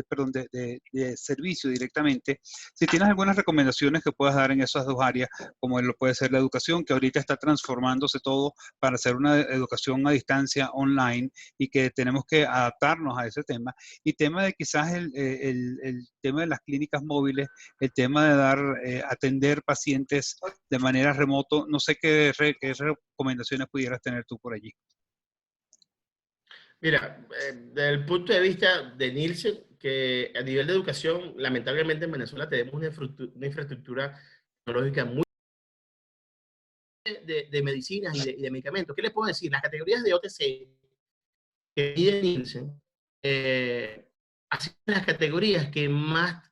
perdón, de servicio directamente, si tienes algunas recomendaciones que puedas dar en esas dos áreas, como lo puede ser la educación, que ahorita está transformándose todo para hacer una educación a distancia online y que tenemos que adaptarnos a ese tema. Y tema de quizás el tema de las clínicas móviles, el tema de atender pacientes de manera remoto, no sé qué recomendaciones pudieras tener tú por allí. Mira, desde el punto de vista de Nielsen, que a nivel de educación, lamentablemente en Venezuela tenemos una infraestructura tecnológica muy de medicinas y de medicamentos. ¿Qué les puedo decir? Las categorías de OTC que mide Nielsen, así las categorías que más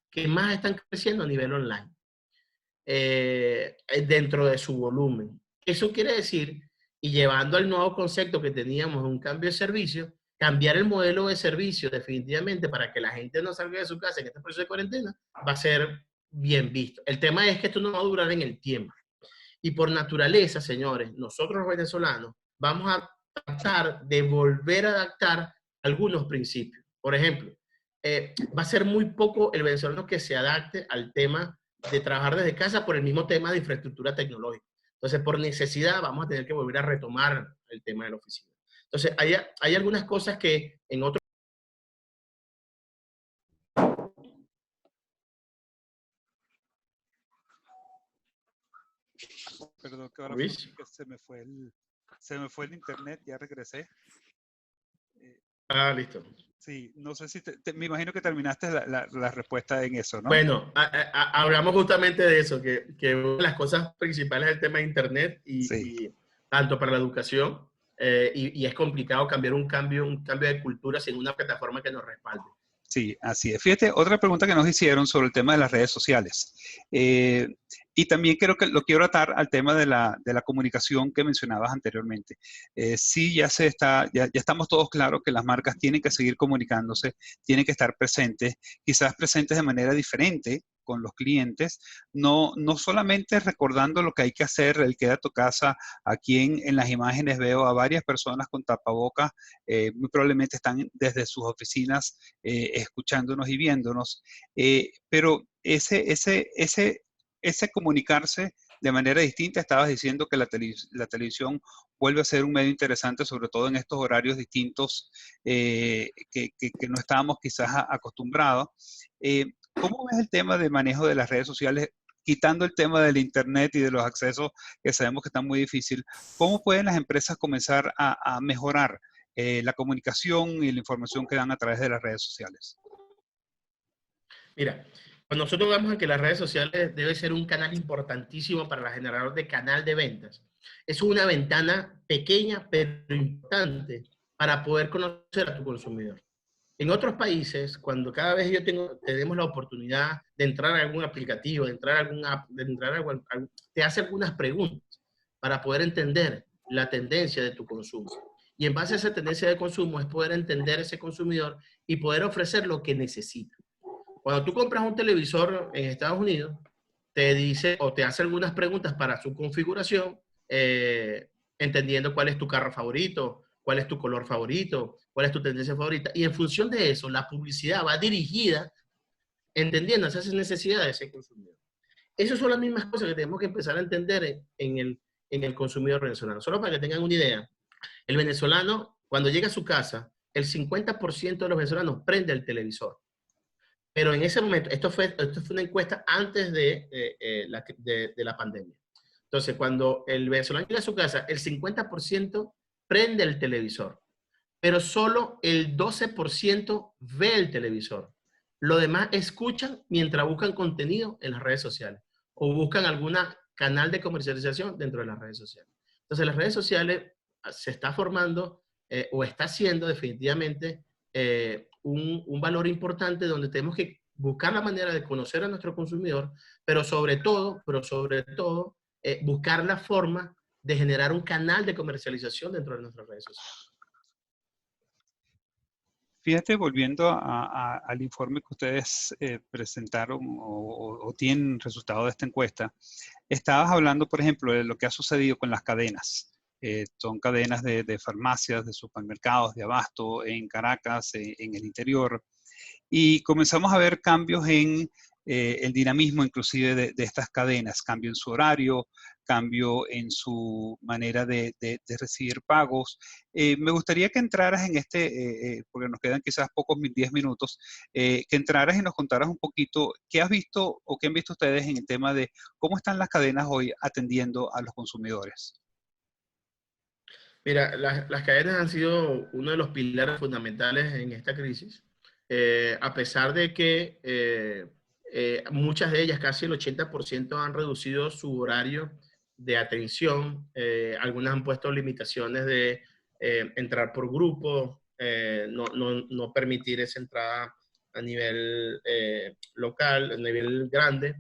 están creciendo a nivel online, dentro de su volumen. Eso quiere decir, y llevando al nuevo concepto que teníamos, un cambio de servicio, cambiar el modelo de servicio definitivamente para que la gente no salga de su casa en este proceso de cuarentena, va a ser bien visto. El tema es que esto no va a durar en el tiempo. Y por naturaleza, señores, nosotros los venezolanos vamos a tratar de volver a adaptar algunos principios. Por ejemplo, va a ser muy poco el venezolano que se adapte al tema de trabajar desde casa por el mismo tema de infraestructura tecnológica. Entonces, por necesidad, vamos a tener que volver a retomar el tema de la oficina. Entonces, hay algunas cosas que en otros... Perdón, que ahora Luis. que se me fue el internet, ya regresé. Listo. Sí, no sé si me imagino que terminaste la respuesta en eso, ¿no? Bueno, hablamos justamente de eso, que una de las cosas principales es el tema de Internet y tanto para la educación, y es complicado cambiar un cambio de cultura sin una plataforma que nos respalde. Sí, así es. Fíjate, otra pregunta que nos hicieron sobre el tema de las redes sociales. Y también creo que lo quiero atar al tema de la comunicación que mencionabas anteriormente. Sí, ya estamos todos claros que las marcas tienen que seguir comunicándose, tienen que estar presentes, quizás presentes de manera diferente con los clientes, no solamente recordando lo que hay que hacer, el queda a tu casa. Aquí en las imágenes veo a varias personas con tapabocas, muy probablemente están desde sus oficinas escuchándonos y viéndonos, pero ese comunicarse de manera distinta, estabas diciendo que la televisión vuelve a ser un medio interesante, sobre todo en estos horarios distintos que no estábamos quizás acostumbrados. ¿Cómo ves el tema de manejo de las redes sociales, quitando el tema del internet y de los accesos que sabemos que están muy difícil? ¿Cómo pueden las empresas comenzar a mejorar la comunicación y la información que dan a través de las redes sociales? Mira, cuando nosotros vemos a que las redes sociales debe ser un canal importantísimo para la generación de canal de ventas, es una ventana pequeña pero importante para poder conocer a tu consumidor. En otros países, cuando cada vez tenemos la oportunidad de entrar a algún aplicativo, de entrar a algún app, te hace algunas preguntas para poder entender la tendencia de tu consumo. Y en base a esa tendencia de consumo es poder entender ese consumidor y poder ofrecer lo que necesita. Cuando tú compras un televisor en Estados Unidos, te dice o te hace algunas preguntas para su configuración, entendiendo cuál es tu carro favorito, cuál es tu color favorito, cuál es tu tendencia favorita. Y en función de eso, la publicidad va dirigida entendiendo esas necesidades de ese consumidor. Esas son las mismas cosas que tenemos que empezar a entender en el consumidor venezolano. Solo para que tengan una idea, el venezolano, cuando llega a su casa, el 50% de los venezolanos prende el televisor. Pero en ese momento, esto fue una encuesta antes de la pandemia. Entonces, cuando el venezolano llega a su casa, el 50% prende el televisor, pero solo el 12% ve el televisor. Lo demás escuchan mientras buscan contenido en las redes sociales o buscan algún canal de comercialización dentro de las redes sociales. Entonces, las redes sociales se está formando o está siendo definitivamente un valor importante donde tenemos que buscar la manera de conocer a nuestro consumidor, pero sobre todo, buscar la forma de generar un canal de comercialización dentro de nuestras redes sociales. Fíjate, volviendo al informe que ustedes presentaron o tienen resultado de esta encuesta, estabas hablando, por ejemplo, de lo que ha sucedido con las cadenas. Son cadenas de farmacias, de supermercados, de abasto en Caracas, en el interior. Y comenzamos a ver cambios en el dinamismo inclusive de estas cadenas, cambio en su horario, cambio en su manera de recibir pagos. Me gustaría que entraras en porque nos quedan quizás pocos 10 minutos, que entraras y nos contaras un poquito qué has visto o qué han visto ustedes en el tema de cómo están las cadenas hoy atendiendo a los consumidores. Mira, las cadenas han sido uno de los pilares fundamentales en esta crisis, a pesar de que muchas de ellas, casi el 80%, han reducido su horario de atención. Algunas han puesto limitaciones de entrar por grupo, no permitir esa entrada a nivel local, a nivel grande.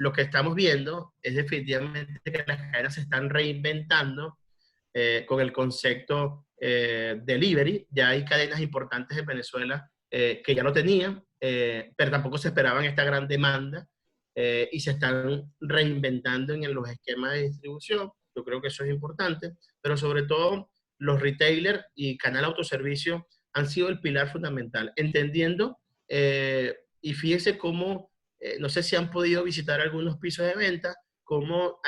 Lo que estamos viendo es definitivamente que las cadenas se están reinventando con el concepto delivery. Ya hay cadenas importantes en Venezuela que ya lo tenían, pero tampoco se esperaban esta gran demanda y se están reinventando en los esquemas de distribución. Yo creo que eso es importante, pero sobre todo los retailers y canal autoservicio han sido el pilar fundamental, entendiendo y fíjense cómo no sé si han podido visitar algunos pisos de venta, cómo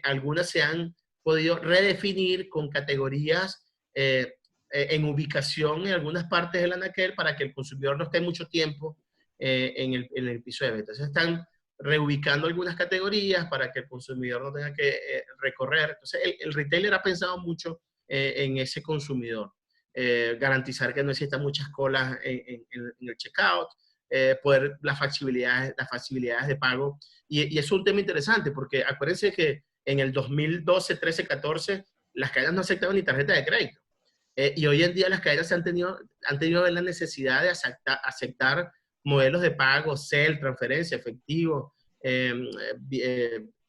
algunas se han podido redefinir con categorías en ubicación en algunas partes del anaquel para que el consumidor no esté mucho tiempo en el piso de venta. Entonces están reubicando algunas categorías para que el consumidor no tenga que recorrer. Entonces el retailer ha pensado mucho en ese consumidor. Garantizar que no existan muchas colas en el checkout, poder las facilidades de pago. Y es un tema interesante porque acuérdense que en el 2012, 13, 14, las cadenas no aceptaban ni tarjeta de crédito. Y hoy en día las cadenas han tenido la necesidad de aceptar modelos de pago, CEL, transferencia, efectivo,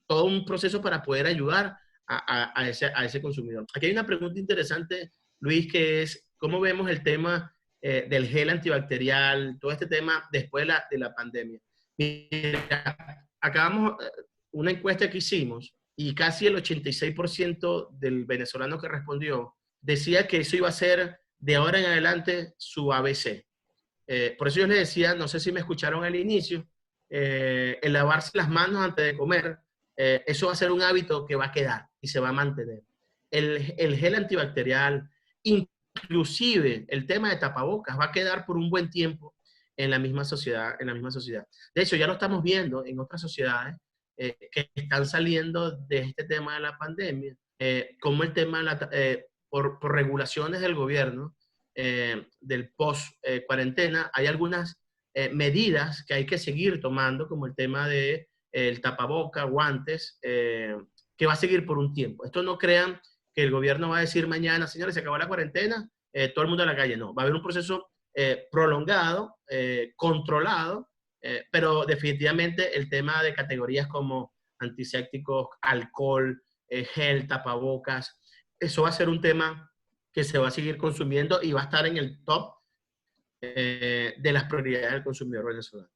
todo un proceso para poder ayudar a ese consumidor. Aquí hay una pregunta interesante, Luis, que es, ¿cómo vemos el tema del gel antibacterial, todo este tema después de la pandemia? Mira, acabamos una encuesta que hicimos y casi el 86% del venezolano que respondió decía que eso iba a ser de ahora en adelante su ABC. Por eso yo les decía, no sé si me escucharon al inicio, el lavarse las manos antes de comer, eso va a ser un hábito que va a quedar y se va a mantener. El gel antibacterial, inclusive el tema de tapabocas, va a quedar por un buen tiempo en la misma sociedad. De hecho, ya lo estamos viendo en otras sociedades que están saliendo de este tema de la pandemia, como el tema por regulaciones del gobierno, del post-cuarentena, hay algunas medidas que hay que seguir tomando, como el tema de el tapaboca, guantes, que va a seguir por un tiempo. Esto no crean que el gobierno va a decir mañana, señores, se acabó la cuarentena, todo el mundo a la calle. No, va a haber un proceso prolongado, controlado, pero definitivamente el tema de categorías como antisépticos, alcohol, gel, tapabocas, eso va a ser un tema que se va a seguir consumiendo y va a estar en el top de las prioridades del consumidor venezolano.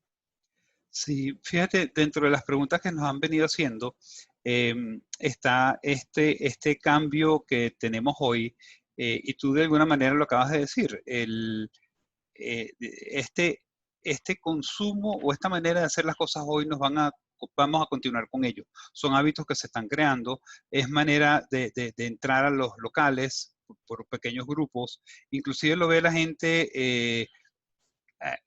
Sí, fíjate, dentro de las preguntas que nos han venido haciendo, está este cambio que tenemos hoy, y tú de alguna manera lo acabas de decir, este consumo o esta manera de hacer las cosas hoy vamos a continuar con ello. Son hábitos que se están creando, es manera de entrar a los locales, por pequeños grupos. Inclusive lo ve la gente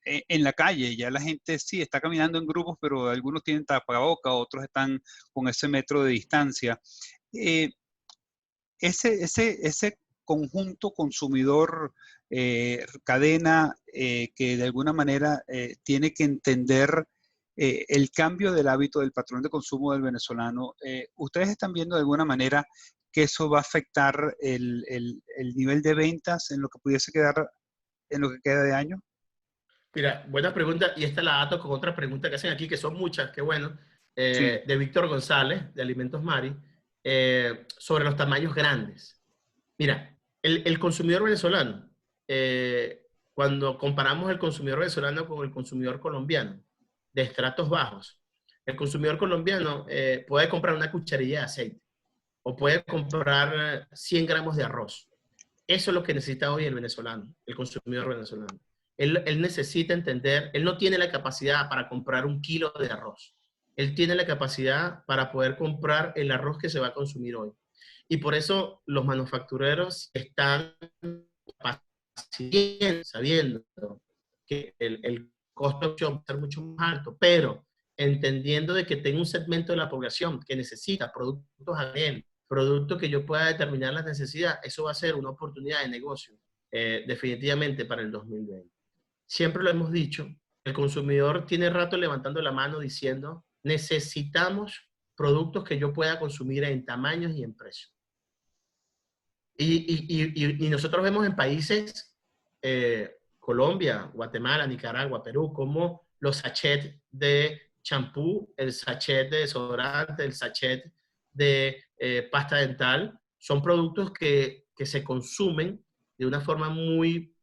en la calle. Ya la gente sí está caminando en grupos, pero algunos tienen tapabocas, otros están con ese metro de distancia. Eh, ese conjunto consumidor, cadena, que de alguna manera tiene que entender el cambio del hábito del patrón de consumo del venezolano, ¿ustedes están viendo de alguna manera que eso va a afectar el nivel de ventas en lo que pudiese quedar, en lo que queda de año? Mira, buena pregunta, y esta la ato con otra pregunta que hacen aquí, que son muchas, qué bueno, Sí, de Víctor González, de Alimentos Mari, sobre los tamaños grandes. Mira, el consumidor venezolano, cuando comparamos el consumidor venezolano con el consumidor colombiano, de estratos bajos, el consumidor colombiano puede comprar una cucharilla de aceite o puede comprar 100 gramos de arroz. Eso es lo que necesita hoy el venezolano, el consumidor venezolano. Él necesita entender, él no tiene la capacidad para comprar un kilo de arroz. Él tiene la capacidad para poder comprar el arroz que se va a consumir hoy. Y por eso los manufactureros están sabiendo que el costo de opción va a ser mucho más alto, pero entendiendo de que tengo un segmento de la población que necesita productos a él, productos que yo pueda determinar las necesidades, eso va a ser una oportunidad de negocio definitivamente para el 2020. Siempre lo hemos dicho, el consumidor tiene rato levantando la mano diciendo, necesitamos productos que yo pueda consumir en tamaños y en precios. Y nosotros vemos en países, Colombia, Guatemala, Nicaragua, Perú, como los sachets de champú, el sachet de desodorante, el sachet de pasta dental, son productos que se consumen de una forma muy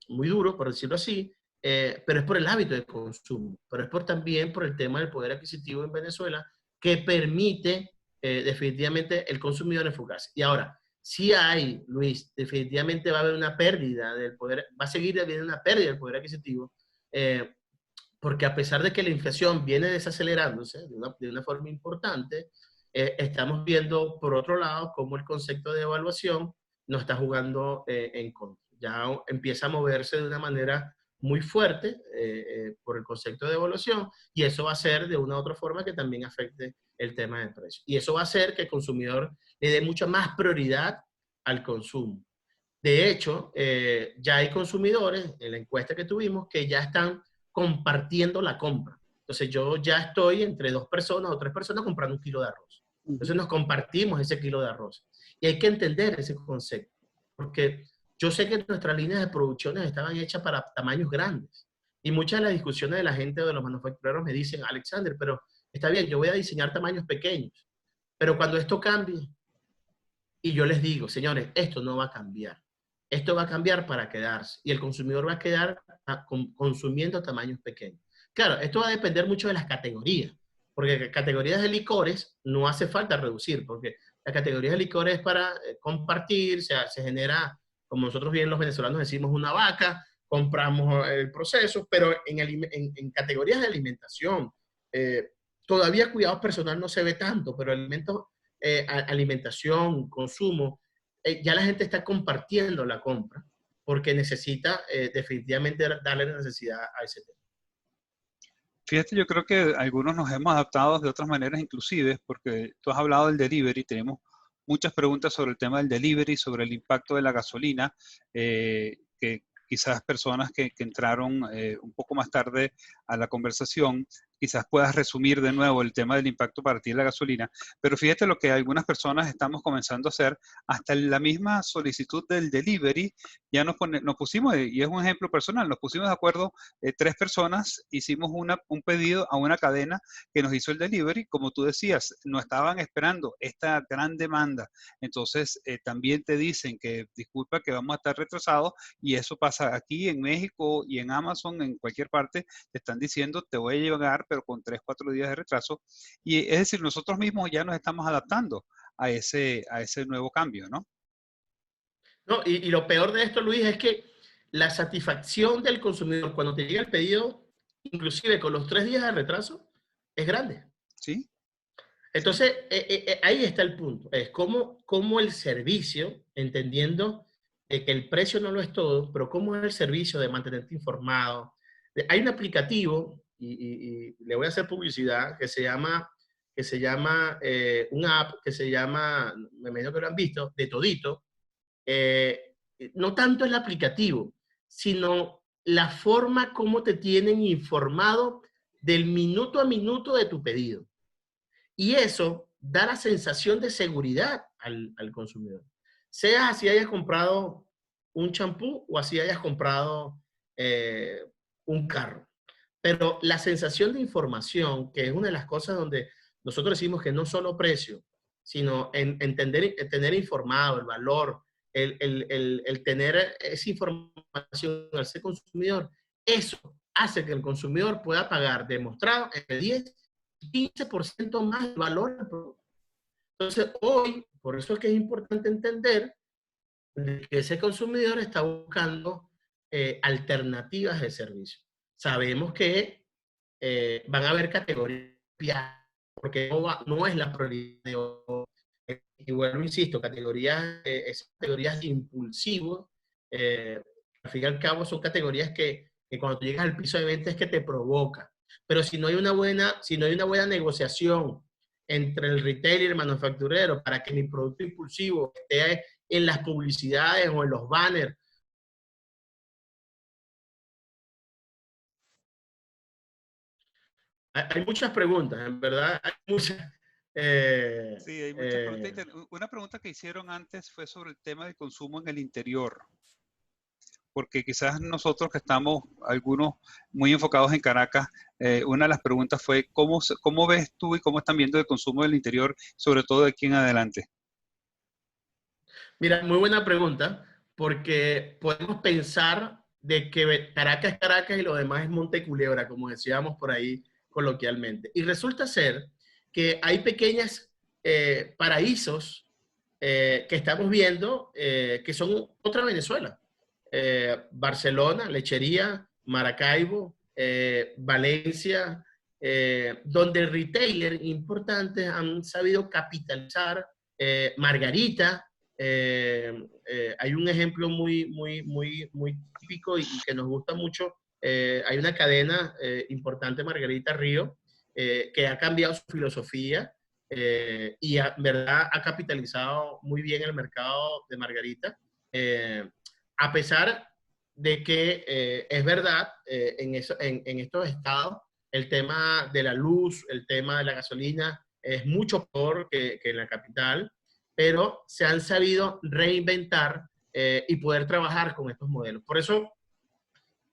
duro, por decirlo así, pero es por el hábito de consumo, pero es también por el tema del poder adquisitivo en Venezuela que permite definitivamente el consumidor enfocarse. Y ahora, si hay, Luis, definitivamente va a haber una pérdida del poder, va a seguir habiendo una pérdida del poder adquisitivo, porque a pesar de que la inflación viene desacelerándose de una forma importante, estamos viendo por otro lado cómo el concepto de evaluación nos está jugando en contra. Ya empieza a moverse de una manera muy fuerte por el concepto de evaluación y eso va a ser de una u otra forma que también afecte el tema del precio. Y eso va a hacer que el consumidor le dé mucha más prioridad al consumo. De hecho, ya hay consumidores en la encuesta que tuvimos que ya están compartiendo la compra. Entonces yo ya estoy entre 2 personas o 3 personas comprando un kilo de arroz. Entonces nos compartimos ese kilo de arroz. Y hay que entender ese concepto, porque yo sé que nuestras líneas de producciones estaban hechas para tamaños grandes. Y muchas de las discusiones de la gente o de los manufactureros me dicen, Alexander, pero está bien, yo voy a diseñar tamaños pequeños. Pero cuando esto cambie, y yo les digo, señores, esto no va a cambiar. Esto va a cambiar para quedarse. Y el consumidor va a quedar consumiendo tamaños pequeños. Claro, esto va a depender mucho de las categorías. Porque categorías de licores no hace falta reducir. Porque las categorías de licores es para compartir, se genera, como nosotros bien los venezolanos decimos, una vaca, compramos el proceso, pero en categorías de alimentación, todavía cuidado personal no se ve tanto, pero alimentos alimentación, consumo, ya la gente está compartiendo la compra porque necesita definitivamente darle la necesidad a ese tema. Fíjate, yo creo que algunos nos hemos adaptado de otras maneras inclusive, porque tú has hablado del delivery, tenemos muchas preguntas sobre el tema del delivery, sobre el impacto de la gasolina, que quizás personas que entraron un poco más tarde a la conversación, quizás puedas resumir de nuevo el tema del impacto para ti de la gasolina, pero fíjate lo que algunas personas estamos comenzando a hacer, hasta en la misma solicitud del delivery, ya nos pusimos, y es un ejemplo personal, nos pusimos de acuerdo 3 personas, hicimos un pedido a una cadena que nos hizo el delivery, como tú decías, no estaban esperando esta gran demanda, entonces también te dicen que disculpa que vamos a estar retrasados, y eso pasa aquí en México y en Amazon, en cualquier parte, te están diciendo te voy a llegar, pero con 3, 4 días de retraso, y es decir, nosotros mismos ya nos estamos adaptando a ese nuevo cambio, ¿no? No, y lo peor de esto, Luis, es que la satisfacción del consumidor cuando te llega el pedido, inclusive con los 3 días de retraso, es grande. Sí. Entonces, ahí está el punto. Es cómo el servicio, entendiendo de que el precio no lo es todo, pero cómo es el servicio de mantenerte informado. Hay un aplicativo, y le voy a hacer publicidad, una app que se llama, me imagino que lo han visto, de Todito. No tanto el aplicativo, sino la forma como te tienen informado del minuto a minuto de tu pedido. Y eso da la sensación de seguridad al consumidor. Sea así hayas comprado un champú o así hayas comprado un carro. Pero la sensación de información, que es una de las cosas donde nosotros decimos que no solo precio, sino tener informado el valor, el tener esa información al ser consumidor, eso hace que el consumidor pueda pagar demostrado entre 10 y 15% más de valor al producto. Entonces, hoy, por eso es que es importante entender que ese consumidor está buscando alternativas de servicio. Sabemos que van a haber categorías, porque no es la prioridad de hoy. Y bueno, insisto, esas categorías impulsivos, al fin y al cabo son categorías que cuando tú llegas al piso de venta es que te provoca. Pero si no hay una buena negociación entre el retailer y el manufacturero para que mi producto impulsivo esté en las publicidades o en los banners. Hay muchas preguntas, en verdad. Hay muchas. Sí, hay muchas preguntas. Una pregunta que hicieron antes fue sobre el tema del consumo en el interior, porque quizás nosotros que estamos, algunos muy enfocados en Caracas, una de las preguntas fue, ¿cómo ves tú y cómo están viendo el consumo del interior, sobre todo de aquí en adelante? Mira, muy buena pregunta, porque podemos pensar de que Caracas es Caracas y lo demás es Monteculebra, como decíamos por ahí coloquialmente. Y resulta ser que hay pequeños paraísos que estamos viendo que son otra Venezuela. Barcelona, Lechería, Maracaibo, Valencia, donde retailers importantes han sabido capitalizar. Margarita, hay un ejemplo muy típico y que nos gusta mucho. Hay una cadena importante, Margarita Río, que ha cambiado su filosofía y en verdad ha capitalizado muy bien el mercado de Margarita. A pesar de que es verdad, en estos estados, el tema de la luz, el tema de la gasolina es mucho peor que en la capital, pero se han sabido reinventar y poder trabajar con estos modelos. Por eso,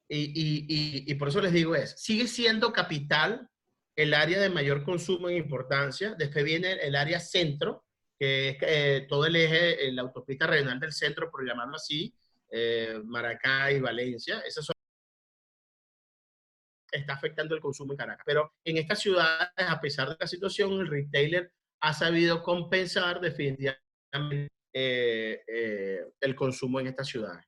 y por eso les digo sigue siendo capital el área de mayor consumo en importancia. Después viene el área centro, que es todo el eje, la autopista regional del centro, por llamarlo así, Maracay, Valencia. Eso está afectando el consumo en Caracas. Pero en estas ciudades, a pesar de la situación, el retailer ha sabido compensar definitivamente el consumo en estas ciudades.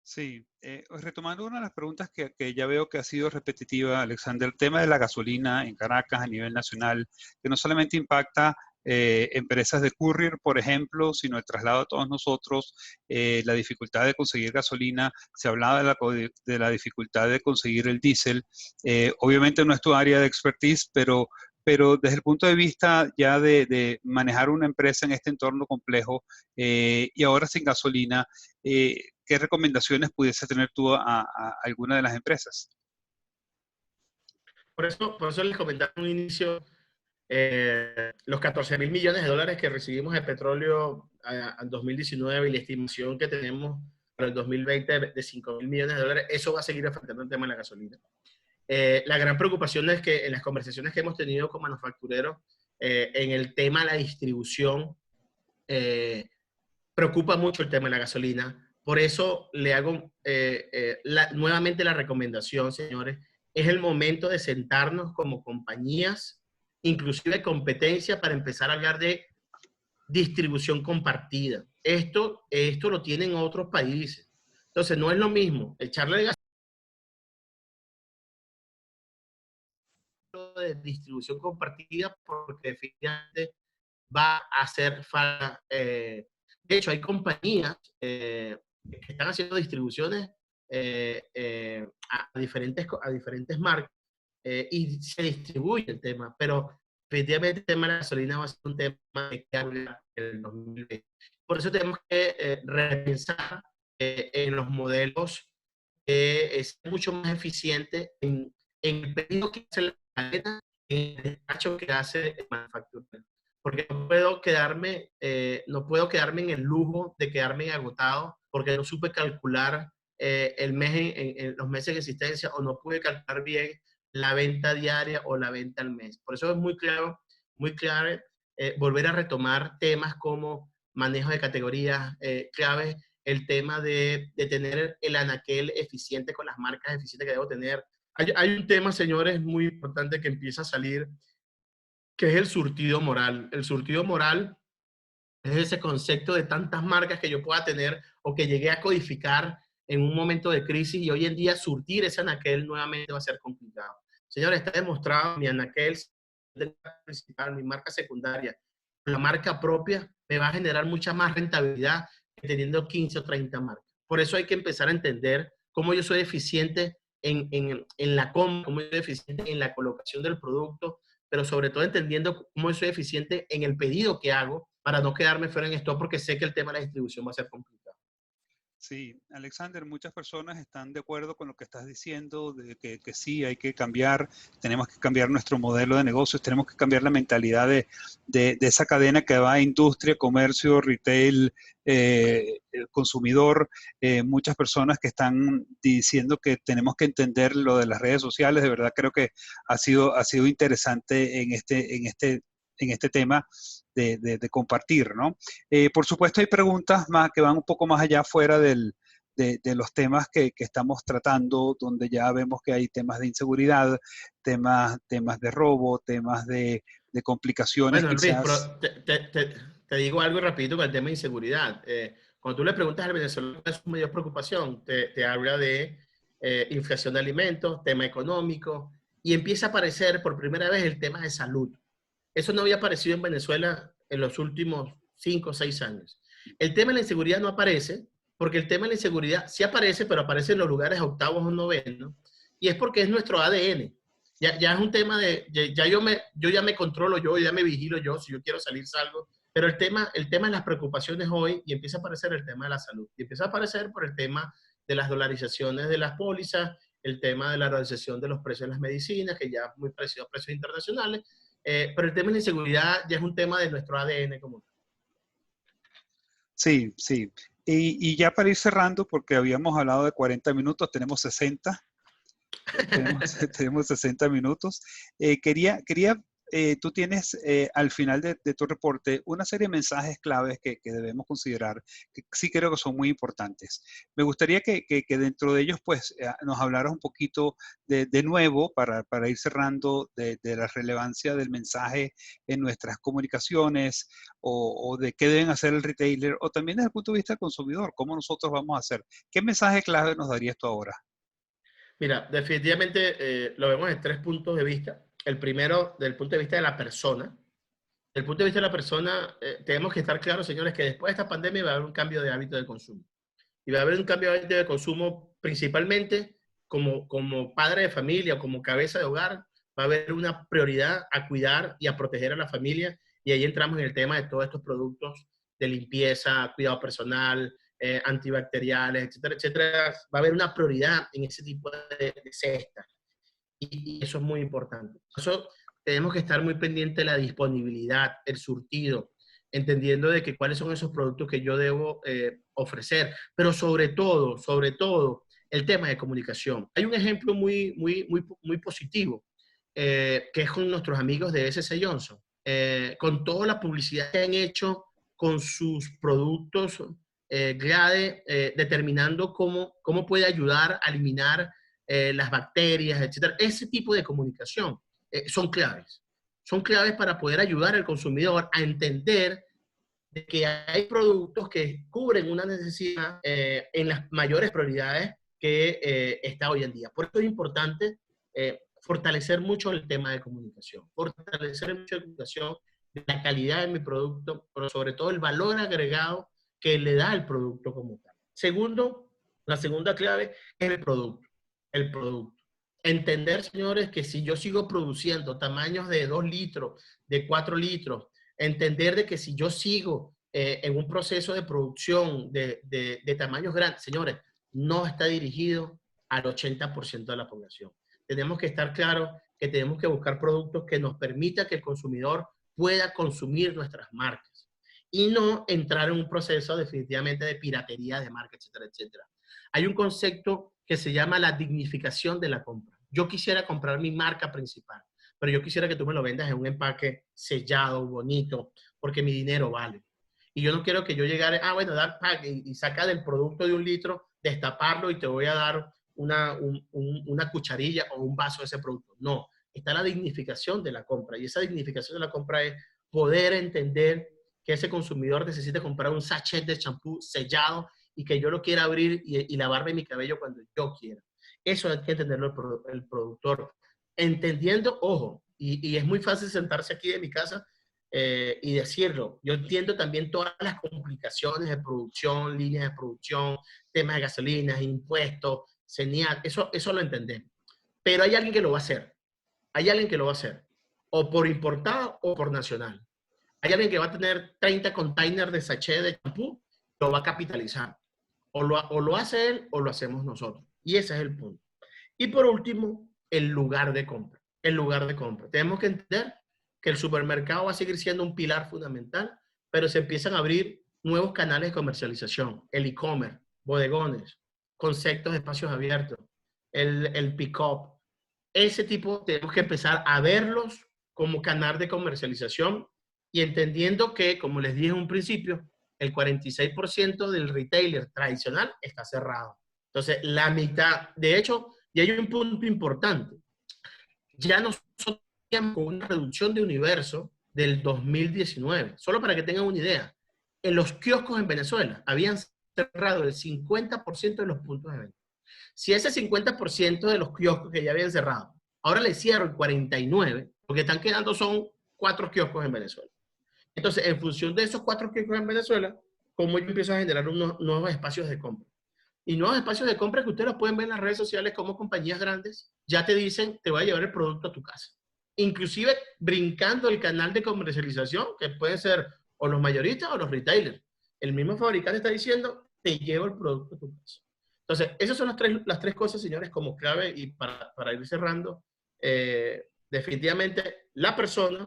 Sí, retomando una de las preguntas que ya veo que ha sido repetitiva, Alexander, el tema de la gasolina en Caracas a nivel nacional, que no solamente impacta empresas de courier, por ejemplo, sino el traslado de todos nosotros, la dificultad de conseguir gasolina, se hablaba de la dificultad de conseguir el diésel. Obviamente no es tu área de expertise, pero desde el punto de vista ya de manejar una empresa en este entorno complejo y ahora sin gasolina, ¿qué recomendaciones pudiese tener tú a alguna de las empresas? Por eso les comentaba en un inicio los 14.000 millones de dólares que recibimos de petróleo en 2019 y la estimación que tenemos para el 2020 de 5.000 millones de dólares, eso va a seguir afectando el tema de la gasolina. La gran preocupación es que en las conversaciones que hemos tenido con manufactureros en el tema de la distribución, preocupa mucho el tema de la gasolina. Por eso le hago nuevamente la recomendación, señores, es el momento de sentarnos como compañías, inclusive competencia, para empezar a hablar de distribución compartida. Esto lo tienen otros países. Entonces, no es lo mismo echarle de distribución compartida porque definitivamente va a hacer falta. De hecho, hay compañías que están haciendo distribuciones a diferentes marcas y se distribuye el tema, pero efectivamente el tema de la gasolina va a ser un tema que habla en el 2020. Por eso tenemos que repensar en los modelos es mucho más eficiente en el pedido que hace la cadena, en el despacho que hace el manufacturero. Porque no puedo quedarme en el lujo de quedarme agotado porque no supe calcular el mes en los meses de existencia o no pude calcular bien la venta diaria o la venta al mes. Por eso es muy clave volver a retomar temas como manejo de categorías claves, el tema de tener el anaquel eficiente con las marcas eficientes que debo tener. Hay un tema, señores, muy importante que empieza a salir, que es el surtido moral. El surtido moral es ese concepto de tantas marcas que yo pueda tener o que llegué a codificar en un momento de crisis y hoy en día surtir ese anaquel nuevamente va a ser complicado. Señores, está demostrado mi anaquel principal, mi marca secundaria, la marca propia me va a generar mucha más rentabilidad que teniendo 15 o 30 marcas. Por eso hay que empezar a entender cómo yo soy eficiente en la compra, cómo yo soy eficiente en la colocación del producto, pero sobre todo entendiendo cómo yo soy eficiente en el pedido que hago para no quedarme fuera en esto, porque sé que el tema de la distribución va a ser complicado. Sí, Alexander, muchas personas están de acuerdo con lo que estás diciendo, de que sí, hay que cambiar, tenemos que cambiar nuestro modelo de negocios, tenemos que cambiar la mentalidad de esa cadena que va a industria, comercio, retail, el consumidor. Muchas personas que están diciendo que tenemos que entender lo de las redes sociales, de verdad creo que ha sido interesante en este tema de compartir, ¿no? Por supuesto, hay preguntas más que van un poco más allá fuera de los temas que estamos tratando, donde ya vemos que hay temas de inseguridad, temas de robo, temas de complicaciones Bueno, Luis, quizás. pero te digo algo rapidito con el tema de inseguridad. Cuando tú le preguntas al venezolano cuál es su mayor preocupación, te habla de inflación de alimentos, tema económico, y empieza a aparecer por primera vez el tema de salud. Eso no había aparecido en Venezuela en los últimos 5 o 6 años. El tema de la inseguridad no aparece, porque el tema de la inseguridad sí aparece, pero aparece en los lugares octavos o novenos, y es porque es nuestro ADN. Ya es un tema de, yo ya me controlo yo, ya me vigilo yo, si yo quiero salir salgo, pero el tema de las preocupaciones hoy, y empieza a aparecer el tema de la salud, y empieza a aparecer por el tema de las dolarizaciones de las pólizas, el tema de la dolarización de los precios de las medicinas, que ya es muy parecido a precios internacionales, pero el tema de la inseguridad ya es un tema de nuestro ADN como tal. Sí, sí. Y ya para ir cerrando, porque habíamos hablado de 40 minutos, tenemos 60. Tenemos 60 minutos. Tú tienes al final de tu reporte una serie de mensajes claves que debemos considerar, que sí creo que son muy importantes. Me gustaría que dentro de ellos pues nos hablaras un poquito de nuevo para ir cerrando de la relevancia del mensaje en nuestras comunicaciones o de qué deben hacer el retailer o también desde el punto de vista del consumidor, cómo nosotros vamos a hacer. ¿Qué mensaje clave nos darías tú ahora? Mira, definitivamente lo vemos en 3 puntos de vista. El primero, del punto de vista de la persona. Desde el punto de vista de la persona, tenemos que estar claros, señores, que después de esta pandemia va a haber un cambio de hábito de consumo. Y va a haber un cambio de hábito de consumo principalmente como padre de familia o como cabeza de hogar, va a haber una prioridad a cuidar y a proteger a la familia. Y ahí entramos en el tema de todos estos productos de limpieza, cuidado personal, antibacteriales, etcétera, etcétera. Va a haber una prioridad en ese tipo de cestas. Y eso es muy importante. Por eso tenemos que estar muy pendientes de la disponibilidad, el surtido, entendiendo de que cuáles son esos productos que yo debo ofrecer. Pero sobre todo, el tema de comunicación. Hay un ejemplo muy positivo, que es con nuestros amigos de SC Johnson. Con toda la publicidad que han hecho con sus productos GLADE, determinando cómo puede ayudar a eliminar las bacterias, etcétera. Ese tipo de comunicación son claves. Son claves para poder ayudar al consumidor a entender de que hay productos que cubren una necesidad en las mayores prioridades que está hoy en día. Por eso es importante fortalecer mucho el tema de comunicación, fortalecer mucho la comunicación de la calidad de mi producto, pero sobre todo el valor agregado que le da el producto como tal. Segundo, la segunda clave es el producto. El producto. Entender, señores, que si yo sigo produciendo tamaños de 2 litros, de 4 litros, entender de que si yo sigo en un proceso de producción de tamaños grandes, señores, no está dirigido al 80% de la población. Tenemos que estar claros que tenemos que buscar productos que nos permita que el consumidor pueda consumir nuestras marcas y no entrar en un proceso definitivamente de piratería de marca, etcétera, etcétera. Hay un concepto que se llama la dignificación de la compra. Yo quisiera comprar mi marca principal, pero yo quisiera que tú me lo vendas en un empaque sellado, bonito, porque mi dinero vale. Y yo no quiero que yo llegara, bueno, dar pack y saca del producto de 1 litro, destaparlo y te voy a dar una cucharilla o un vaso de ese producto. No, está la dignificación de la compra. Y esa dignificación de la compra es poder entender que ese consumidor necesita comprar un sachet de champú sellado y que yo lo quiera abrir y lavarme mi cabello cuando yo quiera. Eso hay que entenderlo el productor. Entendiendo, ojo, y es muy fácil sentarse aquí en mi casa y decirlo. Yo entiendo también todas las complicaciones de producción, líneas de producción, temas de gasolinas, impuestos, señal, eso lo entendemos. Pero hay alguien que lo va a hacer. Hay alguien que lo va a hacer. O por importado o por nacional. Hay alguien que va a tener 30 containers de sachet de champú, lo va a capitalizar. O lo hace él o lo hacemos nosotros. Y ese es el punto. Y por último, el lugar de compra. El lugar de compra. Tenemos que entender que el supermercado va a seguir siendo un pilar fundamental, pero se empiezan a abrir nuevos canales de comercialización. El e-commerce, bodegones, conceptos de espacios abiertos, el pick-up. Ese tipo tenemos que empezar a verlos como canal de comercialización y entendiendo que, como les dije en un principio, el 46% del retailer tradicional está cerrado. Entonces, la mitad, de hecho, y hay un punto importante, ya nosotros teníamos una reducción de universo del 2019, solo para que tengan una idea. En los kioscos en Venezuela habían cerrado el 50% de los puntos de venta. Si ese 50% de los kioscos que ya habían cerrado, ahora le cierro el 49%, porque están quedando son 4 kioscos en Venezuela. Entonces, en función de esos 4 kioscos en Venezuela, ¿cómo yo empiezo a generar unos nuevos espacios de compra? Y nuevos espacios de compra que ustedes los pueden ver en las redes sociales como compañías grandes ya te dicen, te voy a llevar el producto a tu casa. Inclusive brincando el canal de comercialización, que puede ser o los mayoristas o los retailers. El mismo fabricante está diciendo, te llevo el producto a tu casa. Entonces, esas son las tres cosas, señores, como clave y para ir cerrando. Definitivamente, la persona,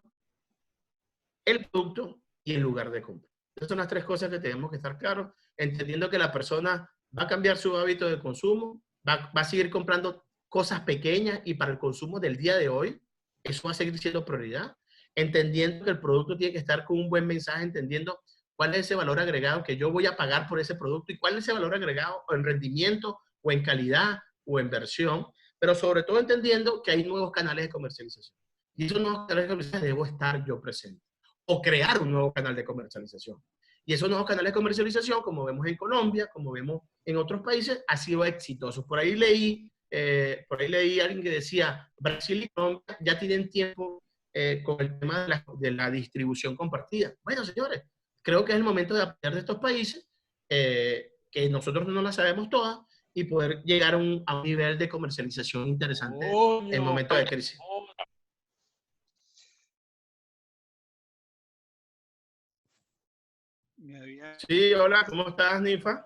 el producto y el lugar de compra. Esas son las 3 cosas que tenemos que estar claros, entendiendo que la persona va a cambiar su hábito de consumo, va a seguir comprando cosas pequeñas y para el consumo del día de hoy, eso va a seguir siendo prioridad, entendiendo que el producto tiene que estar con un buen mensaje, entendiendo cuál es ese valor agregado que yo voy a pagar por ese producto y cuál es ese valor agregado o en rendimiento o en calidad o en versión, pero sobre todo entendiendo que hay nuevos canales de comercialización. Y esos nuevos canales de comercialización debo estar yo presente o crear un nuevo canal de comercialización. Y esos nuevos canales de comercialización, como vemos en Colombia, como vemos en otros países, han sido exitosos. Por ahí leí a alguien que decía, Brasil y Colombia ya tienen tiempo con el tema de la distribución compartida. Bueno, señores, creo que es el momento de aprender de estos países, que nosotros no las sabemos todas, y poder llegar a un nivel de comercialización interesante en momentos de crisis. Sí, hola, ¿cómo estás, Ninfa?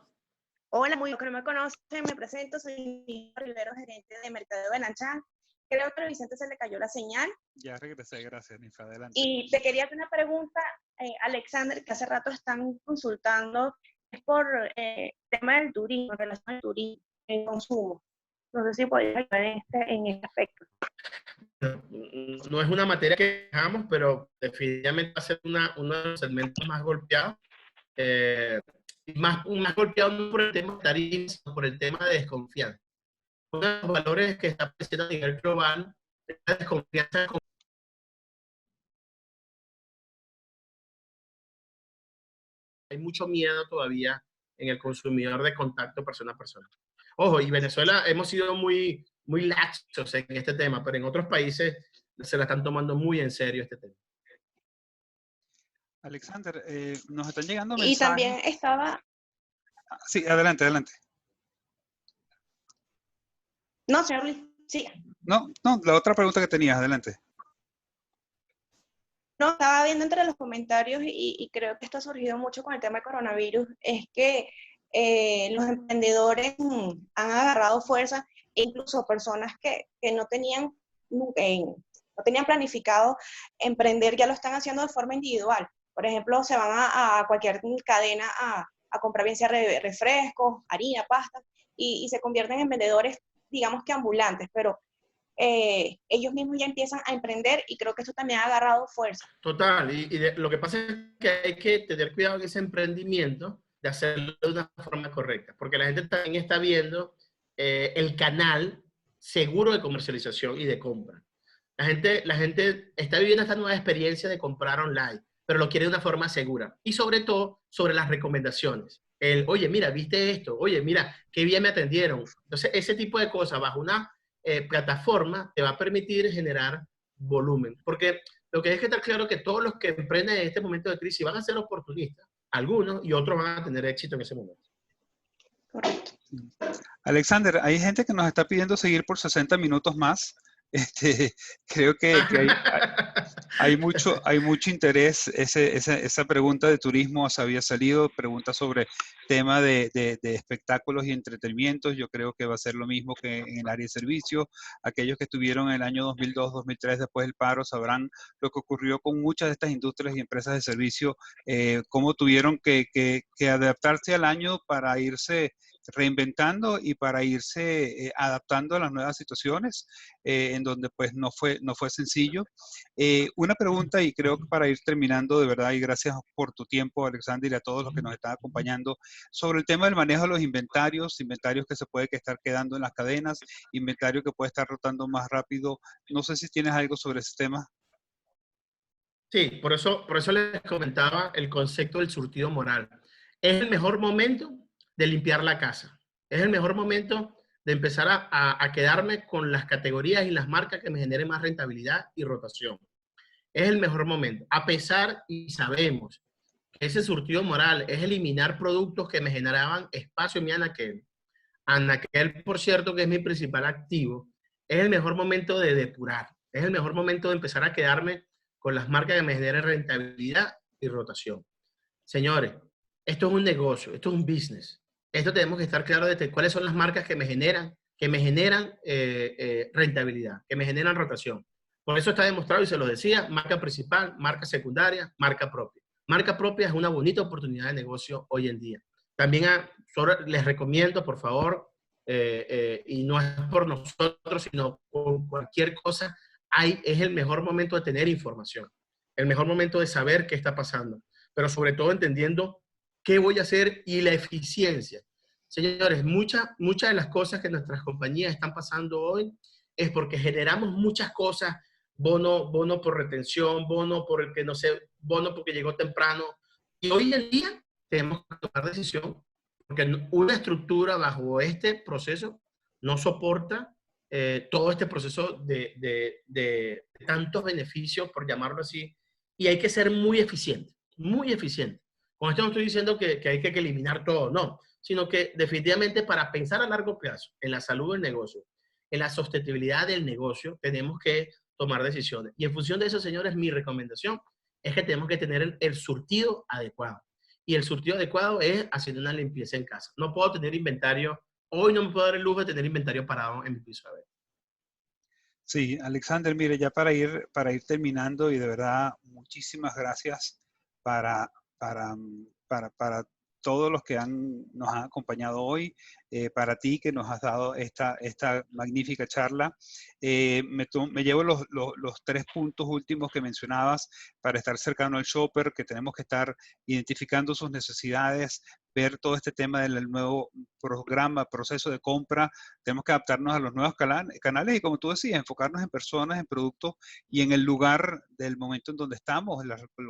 Hola, muy bien, que no me conocen, me presento, soy Ninfa Rivero, gerente de Mercado de Benanchan. Creo que a Vicente se le cayó la señal. Ya regresé, gracias, Ninfa, adelante. Y te quería hacer una pregunta, Alexander, que hace rato están consultando, es por tema del turismo, en relación al turismo, el consumo. No sé si podrías ayudar en este aspecto. No es una materia que dejamos, pero definitivamente va a ser uno de los segmentos más golpeados. Más golpeado no por el tema de tarifas, sino por el tema de desconfianza. Uno de los valores que está presente a nivel global es la desconfianza. Hay mucho miedo todavía en el consumidor de contacto persona a persona. Ojo, y Venezuela hemos sido muy muy laxos en este tema, pero en otros países se la están tomando muy en serio este tema. Alexander, nos están llegando Y mensajes. también estaba, Sí, adelante, adelante. no, señor Luis, siga. No, la otra pregunta que tenías, adelante. No, estaba viendo entre los comentarios y creo que esto ha surgido mucho con el tema del coronavirus, es que los emprendedores han agarrado fuerza, e incluso personas que no tenían, no tenían planificado emprender, ya lo están haciendo de forma individual. Por ejemplo, se van a cualquier cadena a comprar bien sea refrescos, harina, pasta, y se convierten en vendedores, digamos que ambulantes, pero ellos mismos ya empiezan a emprender y creo que eso también ha agarrado fuerza. Total, lo que pasa es que hay que tener cuidado en ese emprendimiento de hacerlo de una forma correcta, porque la gente también está viendo el canal seguro de comercialización y de compra. La gente está viviendo esta nueva experiencia de comprar online, pero lo quiere de una forma segura. Y sobre todo, sobre las recomendaciones. Oye, mira, ¿viste esto? Oye, mira, qué bien me atendieron. Entonces, ese tipo de cosas bajo una plataforma te va a permitir generar volumen. Porque lo que hay que estar claro es que todos los que emprenden en este momento de crisis van a ser oportunistas, algunos, y otros van a tener éxito en ese momento. Correcto. Alexander, hay gente que nos está pidiendo seguir por 60 minutos más. Creo que hay mucho interés. Esa pregunta de turismo había salido, pregunta sobre tema de espectáculos y entretenimientos. Yo creo que va a ser lo mismo que en el área de servicios. Aquellos que estuvieron en el año 2002, 2003 después del paro sabrán lo que ocurrió con muchas de estas industrias y empresas de servicio, cómo tuvieron que adaptarse al año para irse reinventando y para irse adaptando a las nuevas situaciones, en donde pues no fue sencillo. Una pregunta, y creo que para ir terminando de verdad, y gracias por tu tiempo, Alexander, y a todos los que nos están acompañando, sobre el tema del manejo de los inventarios que se puede estar quedando en las cadenas, inventario que puede estar rotando más rápido. No sé si tienes algo sobre ese tema. Sí, por eso les comentaba el concepto del surtido moral. Es el mejor momento de limpiar la casa. Es el mejor momento de empezar a quedarme con las categorías y las marcas que me generen más rentabilidad y rotación. Es el mejor momento. A pesar, y sabemos, que ese surtido moral es eliminar productos que me generaban espacio en mi anaquel. Anaquel, por cierto, que es mi principal activo, es el mejor momento de depurar. Es el mejor momento de empezar a quedarme con las marcas que me generen rentabilidad y rotación. Señores, esto es un negocio, esto es un business. Esto tenemos que estar claros de cuáles son las marcas que me generan rentabilidad, que me generan rotación. Por eso está demostrado, y se lo decía, marca principal, marca secundaria, marca propia. Marca propia es una bonita oportunidad de negocio hoy en día. También les recomiendo, por favor, y no es por nosotros, sino por cualquier cosa, es el mejor momento de tener información, el mejor momento de saber qué está pasando, pero sobre todo entendiendo qué voy a hacer y la eficiencia. Señores, muchas de las cosas que nuestras compañías están pasando hoy es porque generamos muchas cosas, bono por retención, bono porque no sé, bono porque llegó temprano, y hoy en día tenemos que tomar decisión porque una estructura bajo este proceso no soporta todo este proceso de tantos beneficios, por llamarlo así, y hay que ser muy eficiente, muy eficiente. Con esto no estoy diciendo que hay que eliminar todo, no, sino que definitivamente para pensar a largo plazo en la salud del negocio, en la sostenibilidad del negocio, tenemos que tomar decisiones. Y en función de eso, señores, mi recomendación es que tenemos que tener el surtido adecuado. Y el surtido adecuado es haciendo una limpieza en casa. No puedo tener inventario, hoy no me puedo dar el lujo de tener inventario parado en mi piso de venta. Sí, Alexander, mire, ya para ir terminando, y de verdad, muchísimas gracias para todos los que nos han acompañado hoy, para ti que nos has dado esta magnífica charla. Me llevo los 3 puntos últimos que mencionabas para estar cercano al shopper, que tenemos que estar identificando sus necesidades, ver todo este tema del nuevo programa, proceso de compra. Tenemos que adaptarnos a los nuevos canales y, como tú decías, enfocarnos en personas, en productos y en el lugar del momento en donde estamos.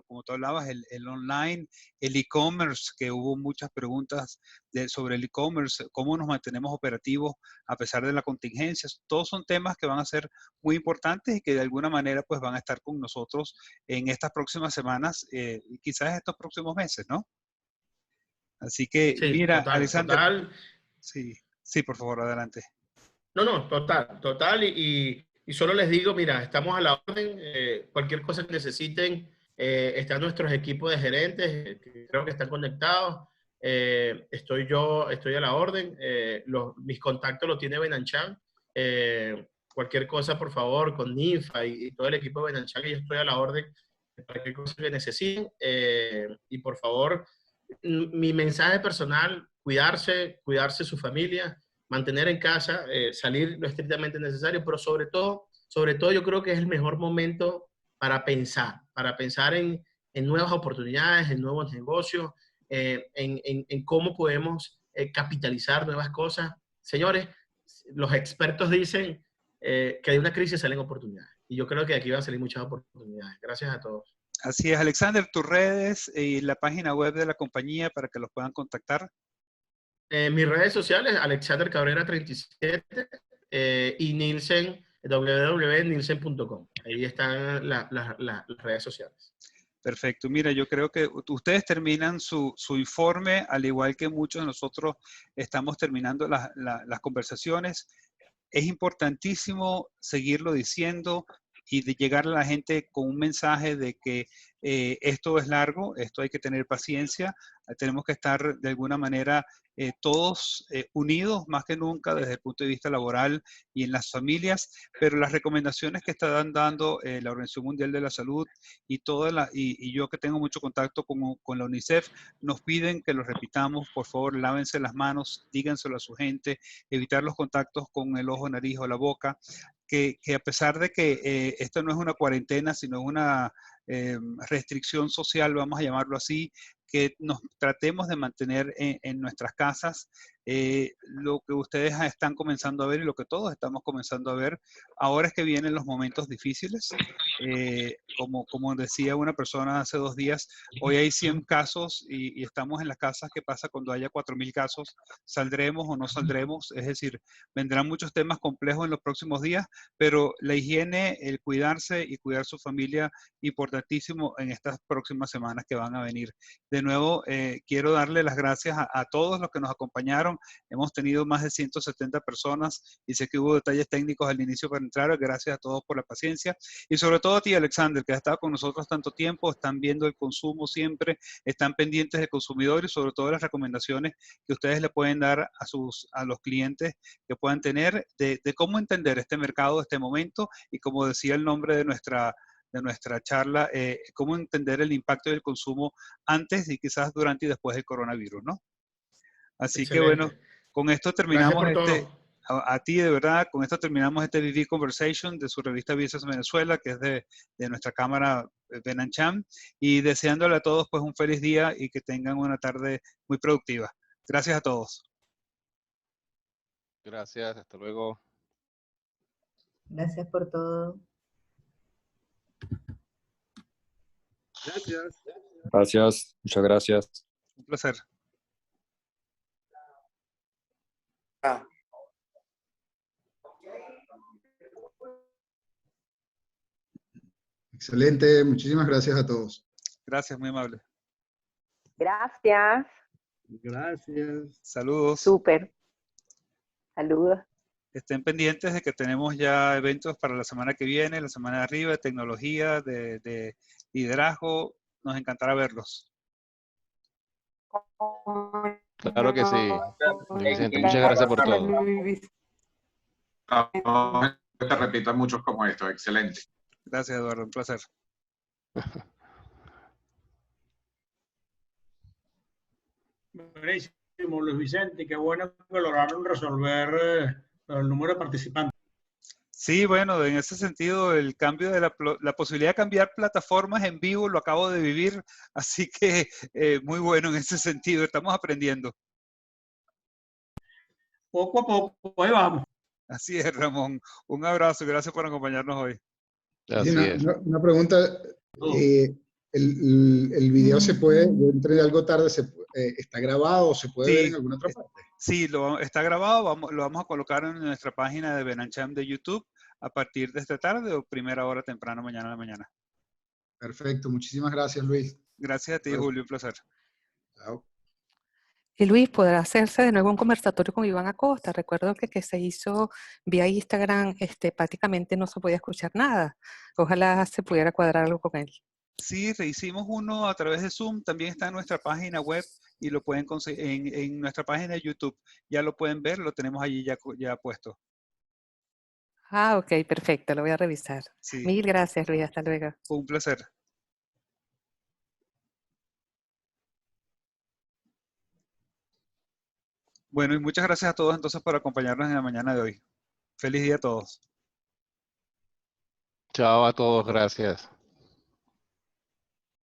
Como tú hablabas, el online, el e-commerce, que hubo muchas preguntas sobre el e-commerce, cómo nos mantenemos operativos a pesar de la contingencia. Todos son temas que van a ser muy importantes y que de alguna manera pues van a estar con nosotros en estas próximas semanas y quizás estos próximos meses, ¿no? Así que, Sí, mira, total, Alexander, total. sí, sí, por favor, adelante. No, total, total. Y solo les digo, mira, estamos a la orden. Cualquier cosa que necesiten, están nuestros equipos de gerentes, que creo que están conectados. Estoy a la orden. Mis contactos los tiene Benanchan. Cualquier cosa, por favor, con Ninfa y todo el equipo de Benanchan, yo estoy a la orden para cualquier cosa que necesiten. Y por favor, mi mensaje personal, cuidarse su familia, mantener en casa, salir lo estrictamente necesario, pero sobre todo yo creo que es el mejor momento para pensar en nuevas oportunidades, en nuevos negocios, en cómo podemos capitalizar nuevas cosas. Señores, los expertos dicen que de una crisis salen oportunidades. Y yo creo que de aquí van a salir muchas oportunidades. Gracias a todos. Así es, Alexander, tus redes y la página web de la compañía para que los puedan contactar. Mis redes sociales, Alexander Cabrera 37 y Nielsen, www.nielsen.com. Ahí están las redes sociales. Perfecto. Mira, yo creo que ustedes terminan su informe, al igual que muchos de nosotros estamos terminando las conversaciones. Es importantísimo seguirlo diciendo y de llegar a la gente con un mensaje de que esto es largo, esto hay que tener paciencia, tenemos que estar de alguna manera todos unidos más que nunca desde el punto de vista laboral y en las familias, pero las recomendaciones que están dando la Organización Mundial de la Salud y, y yo que tengo mucho contacto con la UNICEF, nos piden que lo repitamos, por favor, lávense las manos, díganselo a su gente, evitar los contactos con el ojo, nariz o la boca, que a pesar de que esto no es una cuarentena, sino una restricción social, vamos a llamarlo así, que nos tratemos de mantener en nuestras casas. Lo que ustedes están comenzando a ver y lo que todos estamos comenzando a ver, ahora es que vienen los momentos difíciles. Como decía una persona hace 2 días, hoy hay 100 casos y estamos en las casas. ¿Qué pasa cuando haya 4.000 casos? ¿Saldremos o no saldremos? Es decir, vendrán muchos temas complejos en los próximos días, pero la higiene, el cuidarse y cuidar su familia, importantísimo en estas próximas semanas que van a venir. De nuevo, quiero darle las gracias a todos los que nos acompañaron. Hemos tenido más de 170 personas y sé que hubo detalles técnicos al inicio para entrar. Gracias a todos por la paciencia y sobre todo a ti, Alexander, que has estado con nosotros tanto tiempo, están viendo el consumo siempre, están pendientes del consumidor y sobre todo las recomendaciones que ustedes le pueden dar a los clientes que puedan tener de cómo entender este mercado, este momento y, como decía el nombre de nuestra charla, cómo entender el impacto del consumo antes y quizás durante y después del coronavirus, ¿no? Así que bueno, Excelente. con esto Gracias terminamos por todo. a ti de verdad, con esto terminamos este VV Conversation de su revista Business Venezuela, que es de nuestra cámara Benanchan, y deseándole a todos pues un feliz día y que tengan una tarde muy productiva. Gracias a todos. Gracias, hasta luego. Gracias por todo. Gracias. Gracias, muchas gracias. Un placer. Excelente, muchísimas gracias a todos. Gracias, muy amable. Gracias. Gracias. Saludos. Súper. Saludos. Estén pendientes de que tenemos ya eventos para la semana que viene, la semana de arriba, de tecnología, de liderazgo. Nos encantará verlos. Claro que sí. Vicente, muchas gracias por todo. No, te repito muchos como esto, excelente. Gracias, Eduardo, un placer. Buenísimo, Luis Vicente, qué bueno que lograron resolver el número de participantes. Sí, bueno, en ese sentido, el cambio de la posibilidad de cambiar plataformas en vivo lo acabo de vivir, así que muy bueno en ese sentido, estamos aprendiendo. Poco a poco, ahí vamos. Así es, Ramón. Un abrazo, gracias por acompañarnos hoy. Así es. Una pregunta. ¿El video se puede, yo entré algo tarde, está grabado o se puede ver en alguna otra parte? Sí, está grabado, lo vamos a colocar en nuestra página de Benancham de YouTube a partir de esta tarde o primera hora temprano mañana en la mañana. Perfecto, muchísimas gracias, Luis. Gracias a ti, Julio, un placer. Chao. Y Luis, podrá hacerse de nuevo un conversatorio con Iván Acosta. Recuerdo que se hizo vía Instagram, prácticamente no se podía escuchar nada. Ojalá se pudiera cuadrar algo con él. Sí, rehicimos uno a través de Zoom, también está en nuestra página web y lo pueden conseguir en nuestra página de YouTube. Ya lo pueden ver, lo tenemos allí ya puesto. Ah, ok, perfecto, lo voy a revisar. Sí. Mil gracias, Luis, hasta luego. Un placer. Bueno, y muchas gracias a todos entonces por acompañarnos en la mañana de hoy. Feliz día a todos. Chao a todos, gracias.